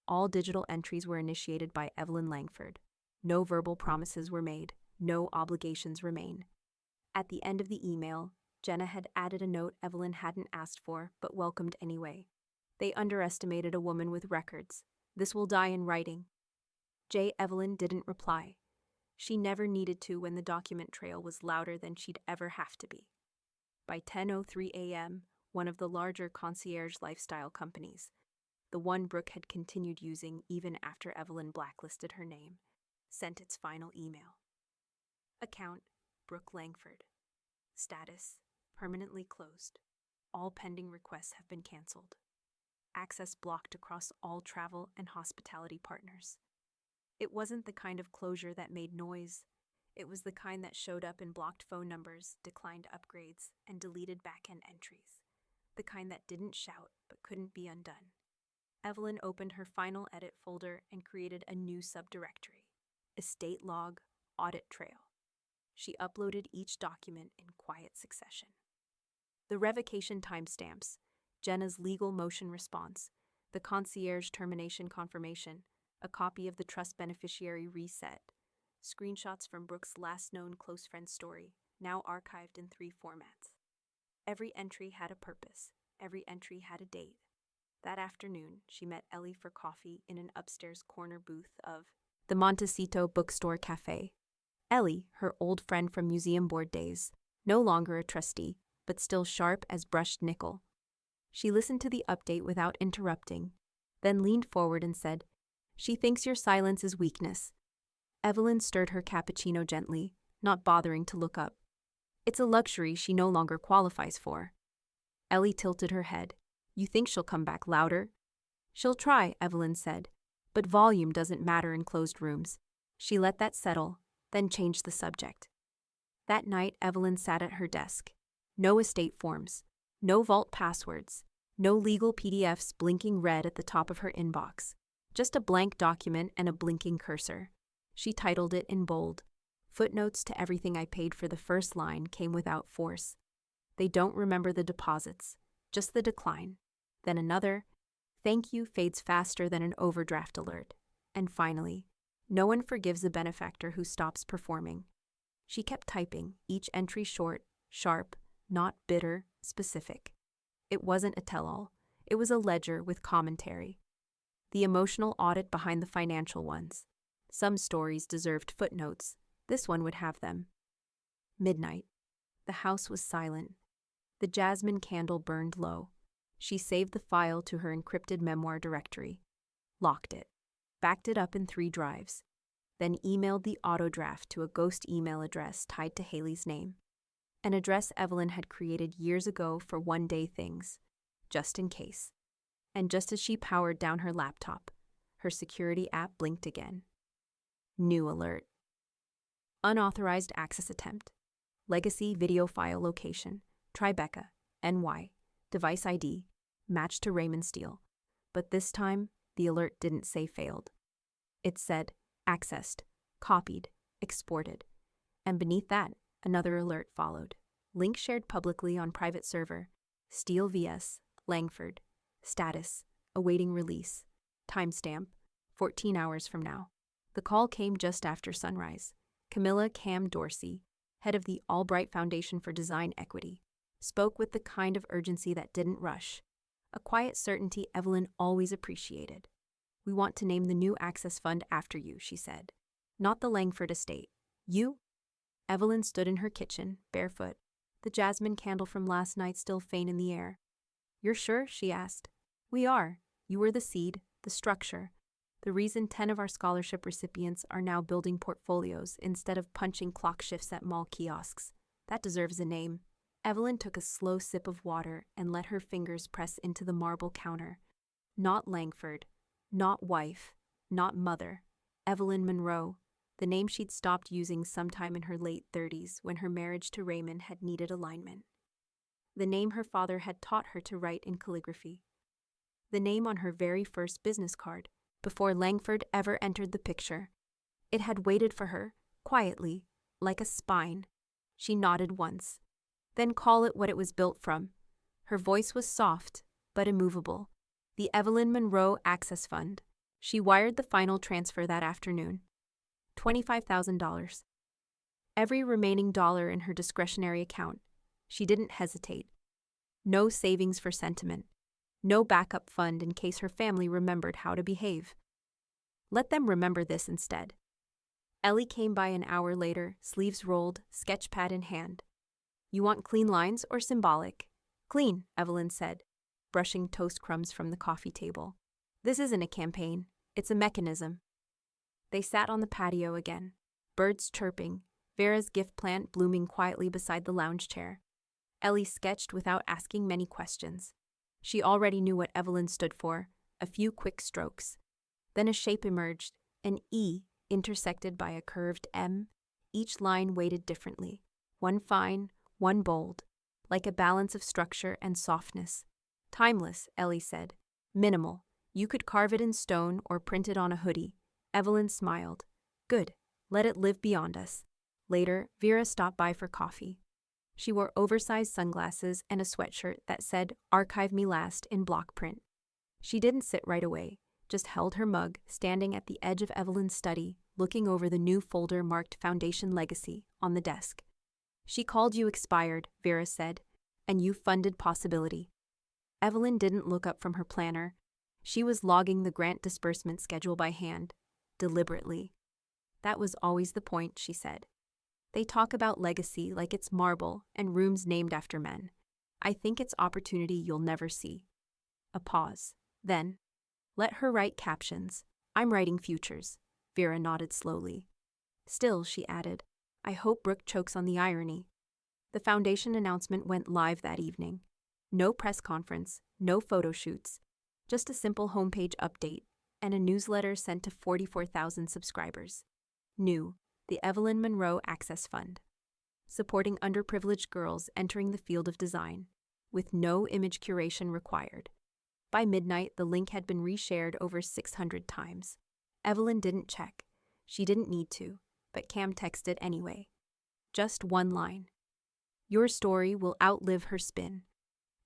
All digital entries were initiated by Evelyn Langford. No verbal promises were made. No obligations remain. At the end of the email, Jenna had added a note Evelyn hadn't asked for, but welcomed anyway. They underestimated a woman with records. This will die in writing. Evelyn didn't reply. She never needed to when the document trail was louder than she'd ever have to be. By 10:03 a.m., one of the larger concierge lifestyle companies, the one Brooke had continued using even after Evelyn blacklisted her name, sent its final email. Account, Brooke Langford. Status, permanently closed. All pending requests have been canceled. Access blocked across all travel and hospitality partners. It wasn't the kind of closure that made noise. It was the kind that showed up in blocked phone numbers, declined upgrades, and deleted back-end entries. The kind that didn't shout but couldn't be undone. Evelyn opened her final edit folder and created a new subdirectory, Estate Log, Audit Trail. She uploaded each document in quiet succession. The revocation timestamps, Jenna's legal motion response, the concierge termination confirmation, a copy of the trust beneficiary reset, screenshots from Brooke's last known close friend story, now archived in 3 formats. Every entry had a purpose. Every entry had a date. That afternoon, she met Ellie for coffee in an upstairs corner booth of the Montecito Bookstore Cafe. Ellie, her old friend from museum board days, no longer a trustee, but still sharp as brushed nickel. She listened to the update without interrupting, then leaned forward and said, "She thinks your silence is weakness." Evelyn stirred her cappuccino gently, not bothering to look up. It's a luxury she no longer qualifies for. Ellie tilted her head. "You think she'll come back louder?" "She'll try," Evelyn said, "but volume doesn't matter in closed rooms." She let that settle, then changed the subject. That night, Evelyn sat at her desk. No estate forms, no vault passwords, no legal PDFs blinking red at the top of her inbox. Just a blank document and a blinking cursor. She titled it in bold. "Footnotes to everything I paid for." The first line came without force. "They don't remember the deposits, just the decline." Then another, "Thank you" fades faster than an overdraft alert. And finally, "No one forgives a benefactor who stops performing." She kept typing, each entry short, sharp, not bitter, specific. It wasn't a tell-all. It was a ledger with commentary. The emotional audit behind the financial ones. Some stories deserved footnotes. This one would have them. Midnight. The house was silent. The jasmine candle burned low. She saved the file to her encrypted memoir directory, locked it, backed it up in 3 drives, then emailed the autodraft to a ghost email address tied to Haley's name, an address Evelyn had created years ago for one-day things, just in case. And just as she powered down her laptop, her security app blinked again. New alert. Unauthorized access attempt. Legacy video file location, Tribeca, NY. Device ID, matched to Raymond Steele. But this time, the alert didn't say failed. It said, accessed, copied, exported. And beneath that, another alert followed. Link shared publicly on private server. Steele vs. Langford. Status, awaiting release. Timestamp, 14 hours from now. The call came just after sunrise. Camilla Cam Dorsey, head of the Albright Foundation for Design Equity, spoke with the kind of urgency that didn't rush. A quiet certainty Evelyn always appreciated. "We want to name the new Access Fund after you," she said. "Not the Langford estate. You?" Evelyn stood in her kitchen, barefoot, the jasmine candle from last night still faint in the air. "You're sure?" she asked. "We are. You were the seed, the structure. The reason 10 of our scholarship recipients are now building portfolios instead of punching clock shifts at mall kiosks. That deserves a name." Evelyn took a slow sip of water and let her fingers press into the marble counter. Not Langford, not wife, not mother. Evelyn Monroe, the name she'd stopped using sometime in her late 30s when her marriage to Raymond had needed alignment. The name her father had taught her to write in calligraphy. The name on her very first business card, before Langford ever entered the picture. It had waited for her, quietly, like a spine. She nodded once. Then call it what it was built from. Her voice was soft, but immovable. The Evelyn Monroe Access Fund. She wired the final transfer that afternoon. $25,000. Every remaining dollar in her discretionary account. She didn't hesitate. No savings for sentiment. No backup fund in case her family remembered how to behave. Let them remember this instead. Ellie came by an hour later, sleeves rolled, sketch pad in hand. You want clean lines or symbolic? Clean, Evelyn said, brushing toast crumbs from the coffee table. This isn't a campaign, it's a mechanism. They sat on the patio again, birds chirping, Vera's gift plant blooming quietly beside the lounge chair. Ellie sketched without asking many questions. She already knew what Evelyn stood for, a few quick strokes. Then a shape emerged, an E intersected by a curved M, each line weighted differently, one fine, one bold, like a balance of structure and softness. Timeless, Ellie said. Minimal. You could carve it in stone or print it on a hoodie. Evelyn smiled. Good. Let it live beyond us. Later, Vera stopped by for coffee. She wore oversized sunglasses and a sweatshirt that said, Archive Me Last in block print. She didn't sit right away, just held her mug, standing at the edge of Evelyn's study, looking over the new folder marked Foundation Legacy on the desk. She called you expired, Vera said, and you funded possibility. Evelyn didn't look up from her planner. She was logging the grant disbursement schedule by hand, deliberately. That was always the point, she said. They talk about legacy like it's marble and rooms named after men. I think it's opportunity you'll never see. A pause. Then, let her write captions. I'm writing futures. Vera nodded slowly. Still, she added, I hope Brooke chokes on the irony. The foundation announcement went live that evening. No press conference, no photo shoots, just a simple homepage update and a newsletter sent to 44,000 subscribers. New, the Evelyn Monroe Access Fund, supporting underprivileged girls entering the field of design, with no image curation required. By midnight, the link had been reshared over 600 times. Evelyn didn't check. She didn't need to, but Cam texted anyway. Just one line. Your story will outlive her spin.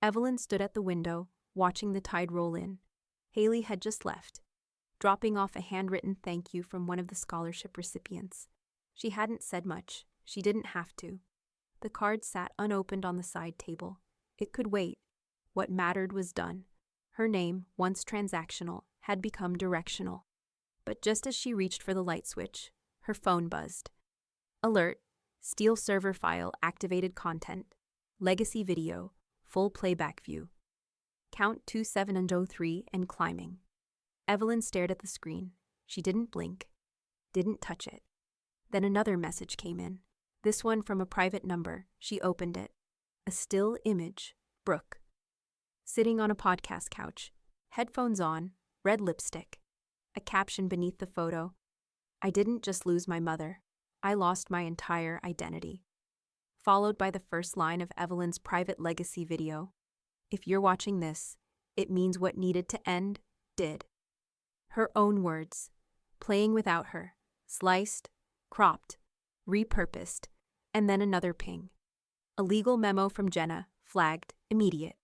Evelyn stood at the window, watching the tide roll in. Haley had just left, dropping off a handwritten thank you from one of the scholarship recipients. She hadn't said much. She didn't have to. The card sat unopened on the side table. It could wait. What mattered was done. Her name, once transactional, had become directional. But just as she reached for the light switch, her phone buzzed. Alert. Steele server file activated content. Legacy video. Full playback view. Count 2703 and climbing. Evelyn stared at the screen. She didn't blink. Didn't touch it. Then another message came in. This one from a private number. She opened it. A still image. Brooke. Sitting on a podcast couch. Headphones on. Red lipstick. A caption beneath the photo. I didn't just lose my mother. I lost my entire identity. Followed by the first line of Evelyn's private legacy video. If you're watching this, it means what needed to end, did. Her own words. Playing without her. Sliced. Cropped, repurposed, and then another ping. A legal memo from Jenna, flagged, immediate.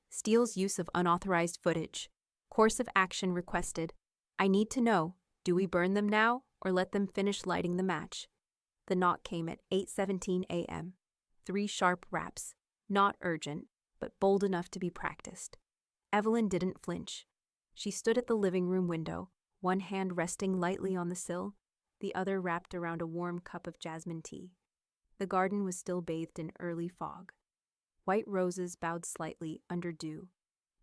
Steele's use of unauthorized footage. Course of action requested. I need to know, do we burn them now or let them finish lighting the match? The knock came at 8:17 a.m. 3 sharp raps, not urgent, but bold enough to be practiced. Evelyn didn't flinch. She stood at the living room window, one hand resting lightly on the sill, the other wrapped around a warm cup of jasmine tea. The garden was still bathed in early fog. White roses bowed slightly under dew.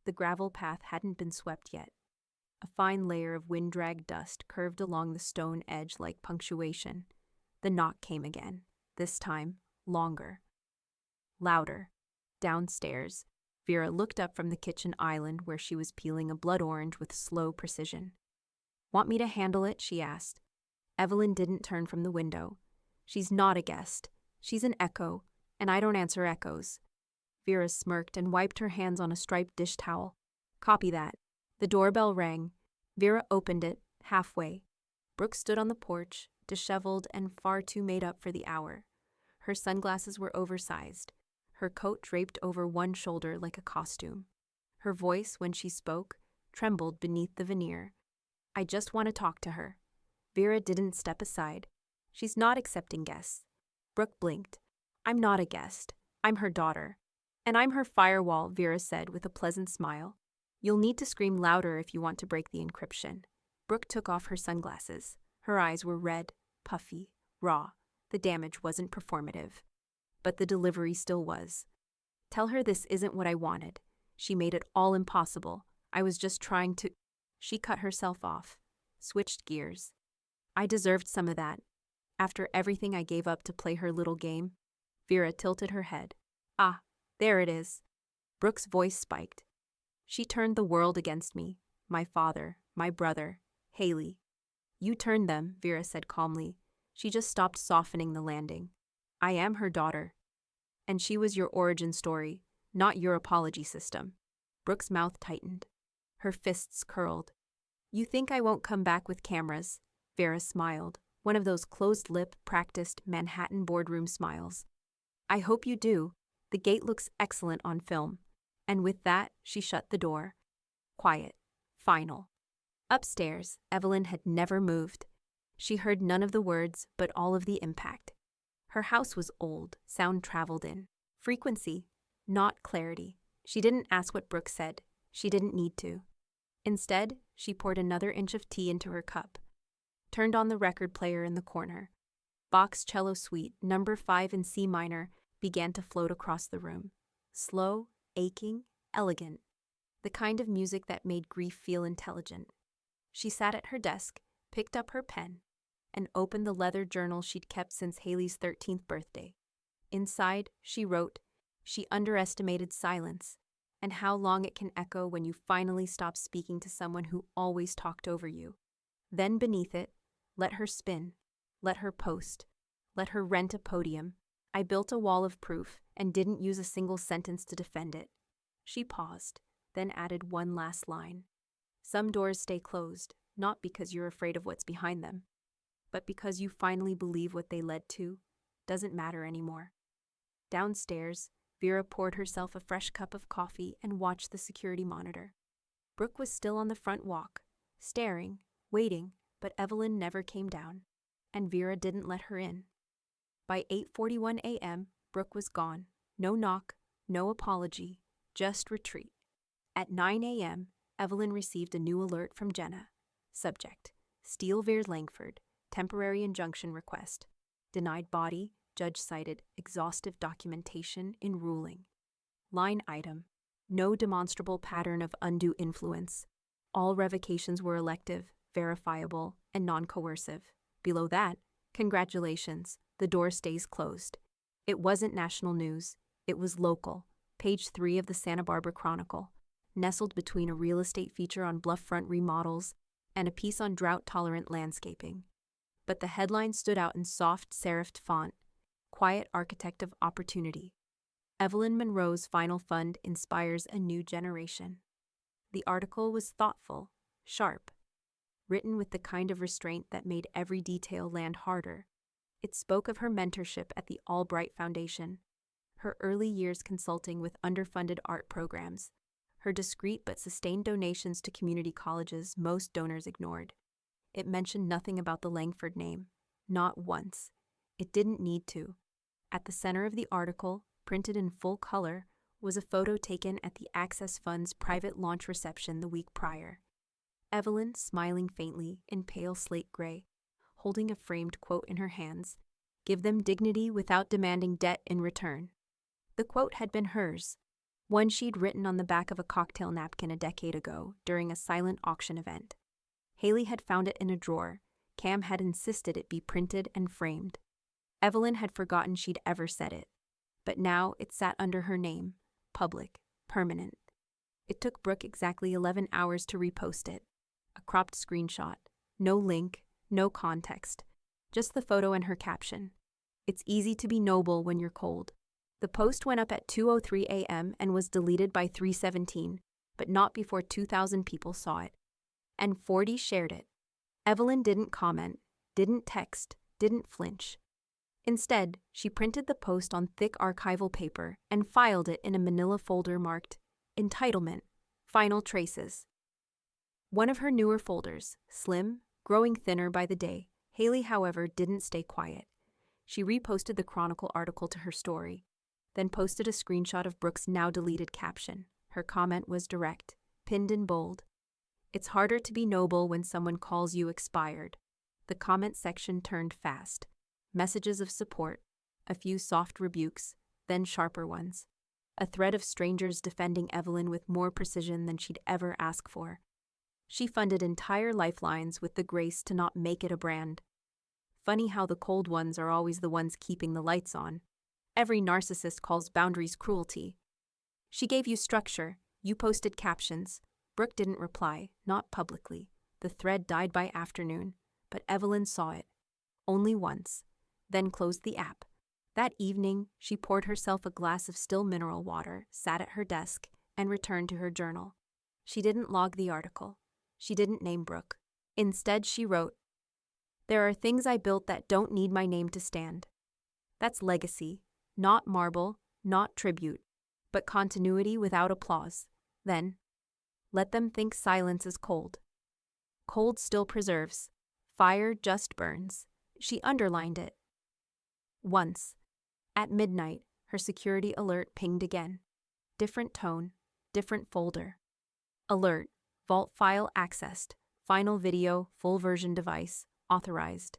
The gravel path hadn't been swept yet. A fine layer of wind-dragged dust curved along the stone edge like punctuation. The knock came again, this time longer. Louder. Downstairs, Vera looked up from the kitchen island where she was peeling a blood orange with slow precision. Want me to handle it? She asked. Evelyn didn't turn from the window. She's not a guest. She's an echo, and I don't answer echoes. Vera smirked and wiped her hands on a striped dish towel. Copy that. The doorbell rang. Vera opened it, halfway. Brooke stood on the porch, disheveled and far too made up for the hour. Her sunglasses were oversized, her coat draped over one shoulder like a costume. Her voice, when she spoke, trembled beneath the veneer. I just want to talk to her. Vera didn't step aside. She's not accepting guests. Brooke blinked. I'm not a guest. I'm her daughter. And I'm her firewall, Vera said with a pleasant smile. You'll need to scream louder if you want to break the encryption. Brooke took off her sunglasses. Her eyes were red, puffy, raw. The damage wasn't performative. But the delivery still was. Tell her this isn't what I wanted. She made it all impossible. I was just trying to... She cut herself off, switched gears. I deserved some of that. After everything I gave up to play her little game. Vera tilted her head. Ah, there it is. Brooke's voice spiked. She turned the world against me. My father, my brother, Haley. You turned them, Vera said calmly. She just stopped softening the landing. I am her daughter. And she was your origin story, not your apology system. Brooke's mouth tightened. Her fists curled. You think I won't come back with cameras? Vera smiled, one of those closed-lip, practiced Manhattan boardroom smiles. I hope you do. The gate looks excellent on film. And with that, she shut the door. Quiet. Final. Upstairs, Evelyn had never moved. She heard none of the words, but all of the impact. Her house was old, sound traveled in. Frequency, not clarity. She didn't ask what Brooke said. She didn't need to. Instead, she poured another inch of tea into her cup, turned on the record player in the corner. Bach's Cello Suite, number 5 in C minor, began to float across the room. Slow, aching, elegant. The kind of music that made grief feel intelligent. She sat at her desk, picked up her pen, and opened the leather journal she'd kept since Haley's 13th birthday. Inside, she wrote, she underestimated silence, and how long it can echo when you finally stop speaking to someone who always talked over you. Then beneath it, let her spin, let her post, let her rent a podium. I built a wall of proof and didn't use a single sentence to defend it. She paused, then added one last line. Some doors stay closed, not because you're afraid of what's behind them, but because you finally believe what they led to doesn't matter anymore. Downstairs, Vera poured herself a fresh cup of coffee and watched the security monitor. Brooke was still on the front walk, staring, waiting, but Evelyn never came down, and Vera didn't let her in. By 8:41 a.m., Brooke was gone. No knock, no apology, just retreat. At 9 a.m., Evelyn received a new alert from Jenna. Subject: Steele Veers Langford, temporary injunction request. Denied body, judge cited exhaustive documentation in ruling. Line item: no demonstrable pattern of undue influence. All revocations were elective, verifiable, and non-coercive. Below that, congratulations, the door stays closed. It wasn't national news, it was local. Page 3 of the Santa Barbara Chronicle, nestled between a real estate feature on bluffront remodels and a piece on drought-tolerant landscaping. But the headline stood out in soft serifed font, Quiet Architect of Opportunity. Evelyn Monroe's final fund inspires a new generation. The article was thoughtful, sharp, written with the kind of restraint that made every detail land harder. It spoke of her mentorship at the Albright Foundation, her early years consulting with underfunded art programs, her discreet but sustained donations to community colleges most donors ignored. It mentioned nothing about the Langford name, not once. It didn't need to. At the center of the article, printed in full color, was a photo taken at the Access Fund's private launch reception the week prior. Evelyn, smiling faintly in pale slate gray, holding a framed quote in her hands, "Give them dignity without demanding debt in return." The quote had been hers, one she'd written on the back of a cocktail napkin a decade ago during a silent auction event. Haley had found it in a drawer. Cam had insisted it be printed and framed. Evelyn had forgotten she'd ever said it, but now it sat under her name, public, permanent. It took Brooke exactly 11 hours to repost it. A cropped screenshot, no link, no context, just the photo and her caption. It's easy to be noble when you're cold. The post went up at 2:03 a.m. and was deleted by 3:17, but not before 2,000 people saw it. And 40 shared it. Evelyn didn't comment, didn't text, didn't flinch. Instead, she printed the post on thick archival paper and filed it in a manila folder marked Entitlement, Final Traces. One of her newer folders, slim, growing thinner by the day. Haley, however, didn't stay quiet. She reposted the Chronicle article to her story, then posted a screenshot of Brooke's now-deleted caption. Her comment was direct, pinned in bold. "It's harder to be noble when someone calls you expired." The comment section turned fast. Messages of support, a few soft rebukes, then sharper ones. A thread of strangers defending Evelyn with more precision than she'd ever ask for. She funded entire lifelines with the grace to not make it a brand. Funny how the cold ones are always the ones keeping the lights on. Every narcissist calls boundaries cruelty. She gave you structure, you posted captions. Brooke didn't reply, not publicly. The thread died by afternoon, but Evelyn saw it. Only once, then closed the app. That evening, she poured herself a glass of still mineral water, sat at her desk, and returned to her journal. She didn't log the article. She didn't name Brooke. Instead, she wrote, "There are things I built that don't need my name to stand. That's legacy, not marble, not tribute, but continuity without applause." Then, "Let them think silence is cold. Cold still preserves. Fire just burns." She underlined it. Once, at midnight, her security alert pinged again. Different tone, different folder. Alert, vault file accessed, final video, full version device, authorized.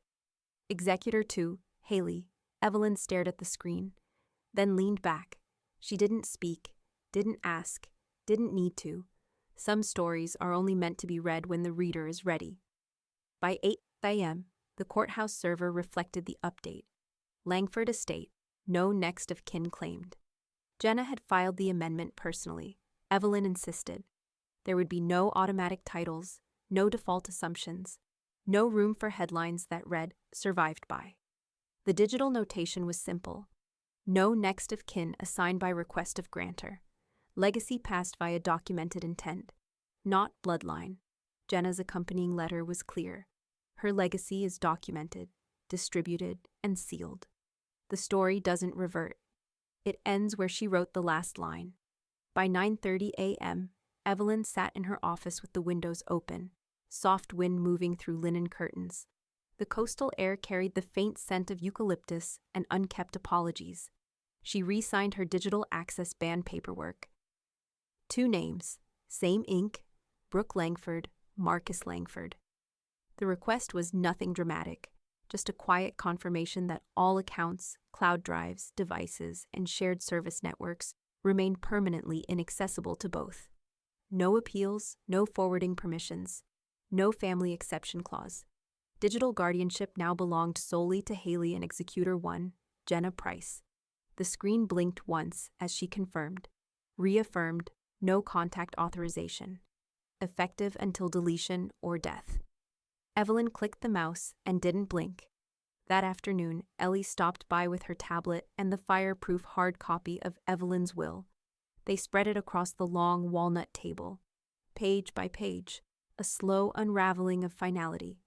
Executor 2, Haley. Evelyn stared at the screen, then leaned back. She didn't speak, didn't ask, didn't need to. Some stories are only meant to be read when the reader is ready. By 8 a.m., the courthouse server reflected the update. Langford Estate, no next of kin claimed. Jenna had filed the amendment personally. Evelyn insisted. There would be no automatic titles, no default assumptions, no room for headlines that read, "survived by." The digital notation was simple. No next of kin assigned by request of grantor. Legacy passed via documented intent, not bloodline. Jenna's accompanying letter was clear. Her legacy is documented, distributed, and sealed. The story doesn't revert. It ends where she wrote the last line. By 9:30 a.m., Evelyn sat in her office with the windows open, soft wind moving through linen curtains. The coastal air carried the faint scent of eucalyptus and unkept apologies. She re-signed her digital access ban paperwork. 2 names, same ink, Brooke Langford, Marcus Langford. The request was nothing dramatic, just a quiet confirmation that all accounts, cloud drives, devices, and shared service networks remained permanently inaccessible to both. No appeals, no forwarding permissions, no family exception clause. Digital guardianship now belonged solely to Haley and Executor 1, Jenna Price. The screen blinked once as she confirmed. Reaffirmed, no contact authorization. Effective until deletion or death. Evelyn clicked the mouse and didn't blink. That afternoon, Ellie stopped by with her tablet and the fireproof hard copy of Evelyn's will. They spread it across the long walnut table. Page by page, a slow unraveling of finality.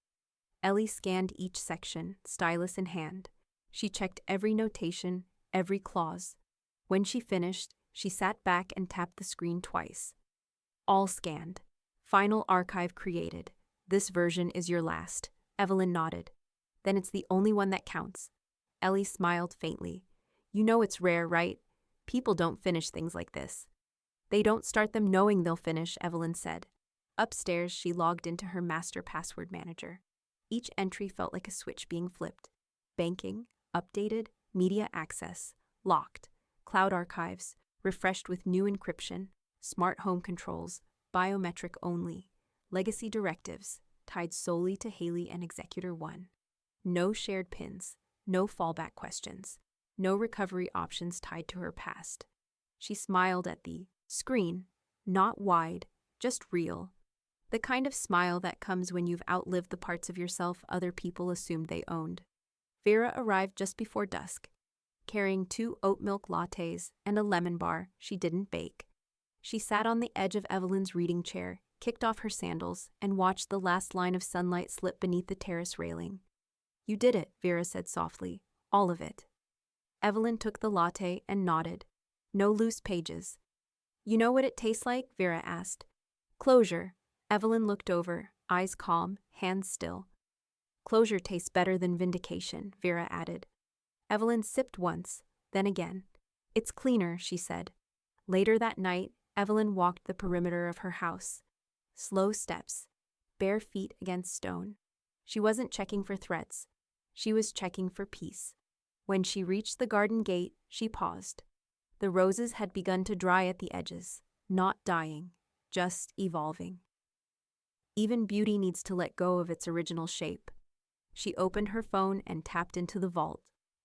Ellie scanned each section, stylus in hand. She checked every notation, every clause. When she finished, she sat back and tapped the screen twice. All scanned. Final archive created. This version is your last. Evelyn nodded. Then it's the only one that counts. Ellie smiled faintly. You know it's rare, right? People don't finish things like this. They don't start them knowing they'll finish, Evelyn said. Upstairs, she logged into her master password manager. Each entry felt like a switch being flipped. Banking, updated, media access, locked, cloud archives, refreshed with new encryption, smart home controls, biometric only, legacy directives, tied solely to Haley and Executor 1. No shared pins, no fallback questions, no recovery options tied to her past. She smiled at the screen, not wide, just real. The kind of smile that comes when you've outlived the parts of yourself other people assumed they owned. Vera arrived just before dusk, carrying 2 oat milk lattes and a lemon bar she didn't bake. She sat on the edge of Evelyn's reading chair, kicked off her sandals, and watched the last line of sunlight slip beneath the terrace railing. You did it, Vera said softly. All of it. Evelyn took the latte and nodded. No loose pages. You know what it tastes like? Vera asked. Closure. Evelyn looked over, eyes calm, hands still. Closure tastes better than vindication, Vera added. Evelyn sipped once, then again. It's cleaner, she said. Later that night, Evelyn walked the perimeter of her house. Slow steps, bare feet against stone. She wasn't checking for threats. She was checking for peace. When she reached the garden gate, she paused. The roses had begun to dry at the edges, not dying, just evolving. Even beauty needs to let go of its original shape. She opened her phone and tapped into the vault.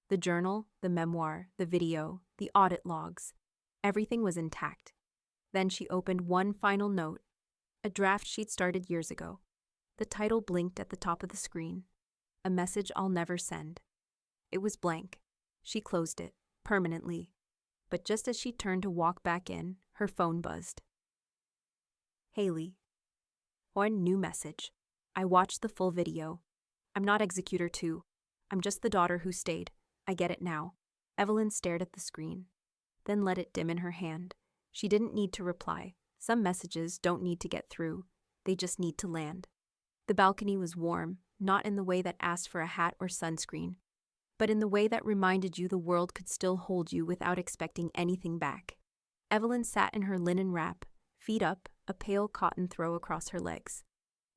The journal, the memoir, the video, the audit logs. Everything was intact. Then she opened one final note, a draft she'd started years ago. The title blinked at the top of the screen. A message I'll never send. It was blank. She closed it, permanently. But just as she turned to walk back in, her phone buzzed. Haley. One new message. I watched the full video. I'm not Executor 2. I'm just the daughter who stayed. I get it now. Evelyn stared at the screen, then let it dim in her hand. She didn't need to reply. Some messages don't need to get through. They just need to land. The balcony was warm, not in the way that asked for a hat or sunscreen, but in the way that reminded you the world could still hold you without expecting anything back. Evelyn sat in her linen wrap, feet up, a pale cotton throw across her legs.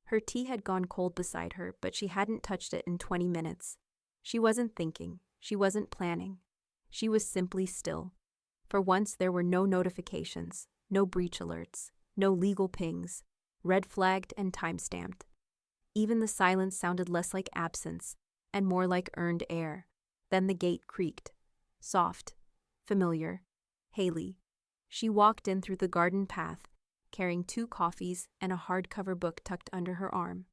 Her tea had gone cold beside her, but she hadn't touched it in 20 minutes. She wasn't thinking. She wasn't planning. She was simply still. For once, there were no notifications, no breach alerts, no legal pings, red flagged and time-stamped. Even the silence sounded less like absence and more like earned air. Then the gate creaked. Soft, familiar. Haley. She walked in through the garden path, carrying 2 coffees and a hardcover book tucked under her arm.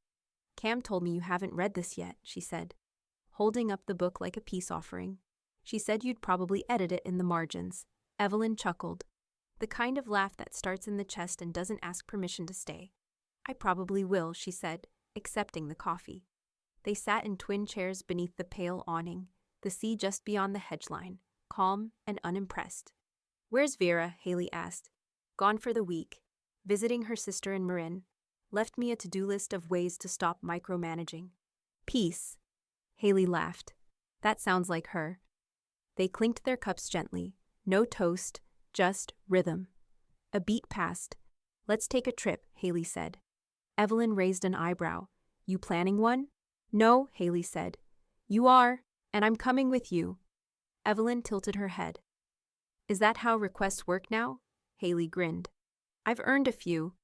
Cam told me you haven't read this yet, she said, holding up the book like a peace offering. She said you'd probably edit it in the margins. Evelyn chuckled, the kind of laugh that starts in the chest and doesn't ask permission to stay. I probably will, she said, accepting the coffee. They sat in twin chairs beneath the pale awning, the sea just beyond the hedgeline, calm and unimpressed. Where's Vera? Haley asked. Gone for the week. Visiting her sister in Marin. Left me a to-do list of ways to stop micromanaging. Peace. Haley laughed. That sounds like her. They clinked their cups gently. No toast, just rhythm. A beat passed. Let's take a trip, Haley said. Evelyn raised an eyebrow. You planning one? No, Haley said. You are, and I'm coming with you. Evelyn tilted her head. Is that how requests work now? Haley grinned. I've earned a few.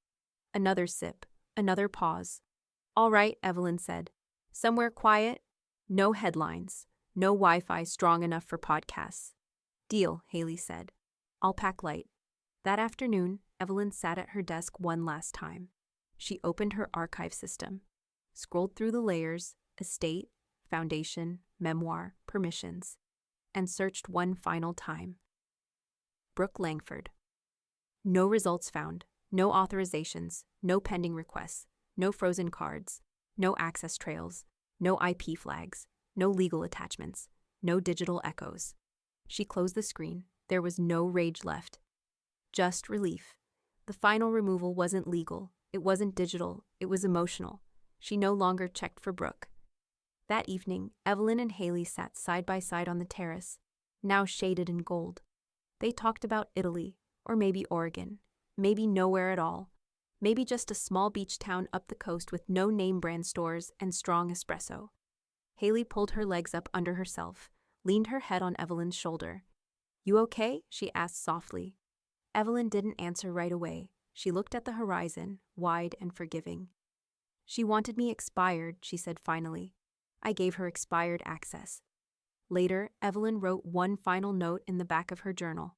Another sip, another pause. All right, Evelyn said. Somewhere quiet, no headlines, no Wi-Fi strong enough for podcasts. Deal, Haley said. I'll pack light. That afternoon, Evelyn sat at her desk one last time. She opened her archive system, scrolled through the layers, estate, foundation, memoir, permissions, and searched one final time. Brooke Langford. No results found, no authorizations, no pending requests, no frozen cards, no access trails, no IP flags, no legal attachments, no digital echoes. She closed the screen. There was no rage left. Just relief. The final removal wasn't legal. It wasn't digital. It was emotional. She no longer checked for Brooke. That evening, Evelyn and Haley sat side by side on the terrace, now shaded in gold. They talked about Italy, or maybe Oregon, maybe nowhere at all, maybe just a small beach town up the coast with no name brand stores and strong espresso. Haley pulled her legs up under herself, leaned her head on Evelyn's shoulder. You okay? She asked softly. Evelyn didn't answer right away. She looked at the horizon, wide and forgiving. She wanted me expired, she said finally. I gave her expired access. Later, Evelyn wrote one final note in the back of her journal.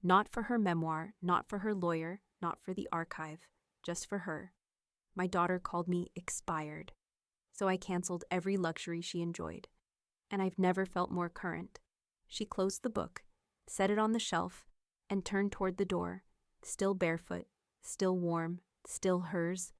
Not for her memoir, not for her lawyer, not for the archive, just for her. My daughter called me expired. So I canceled every luxury she enjoyed. And I've never felt more current. She closed the book, set it on the shelf, and turned toward the door, still barefoot, still warm, still hers,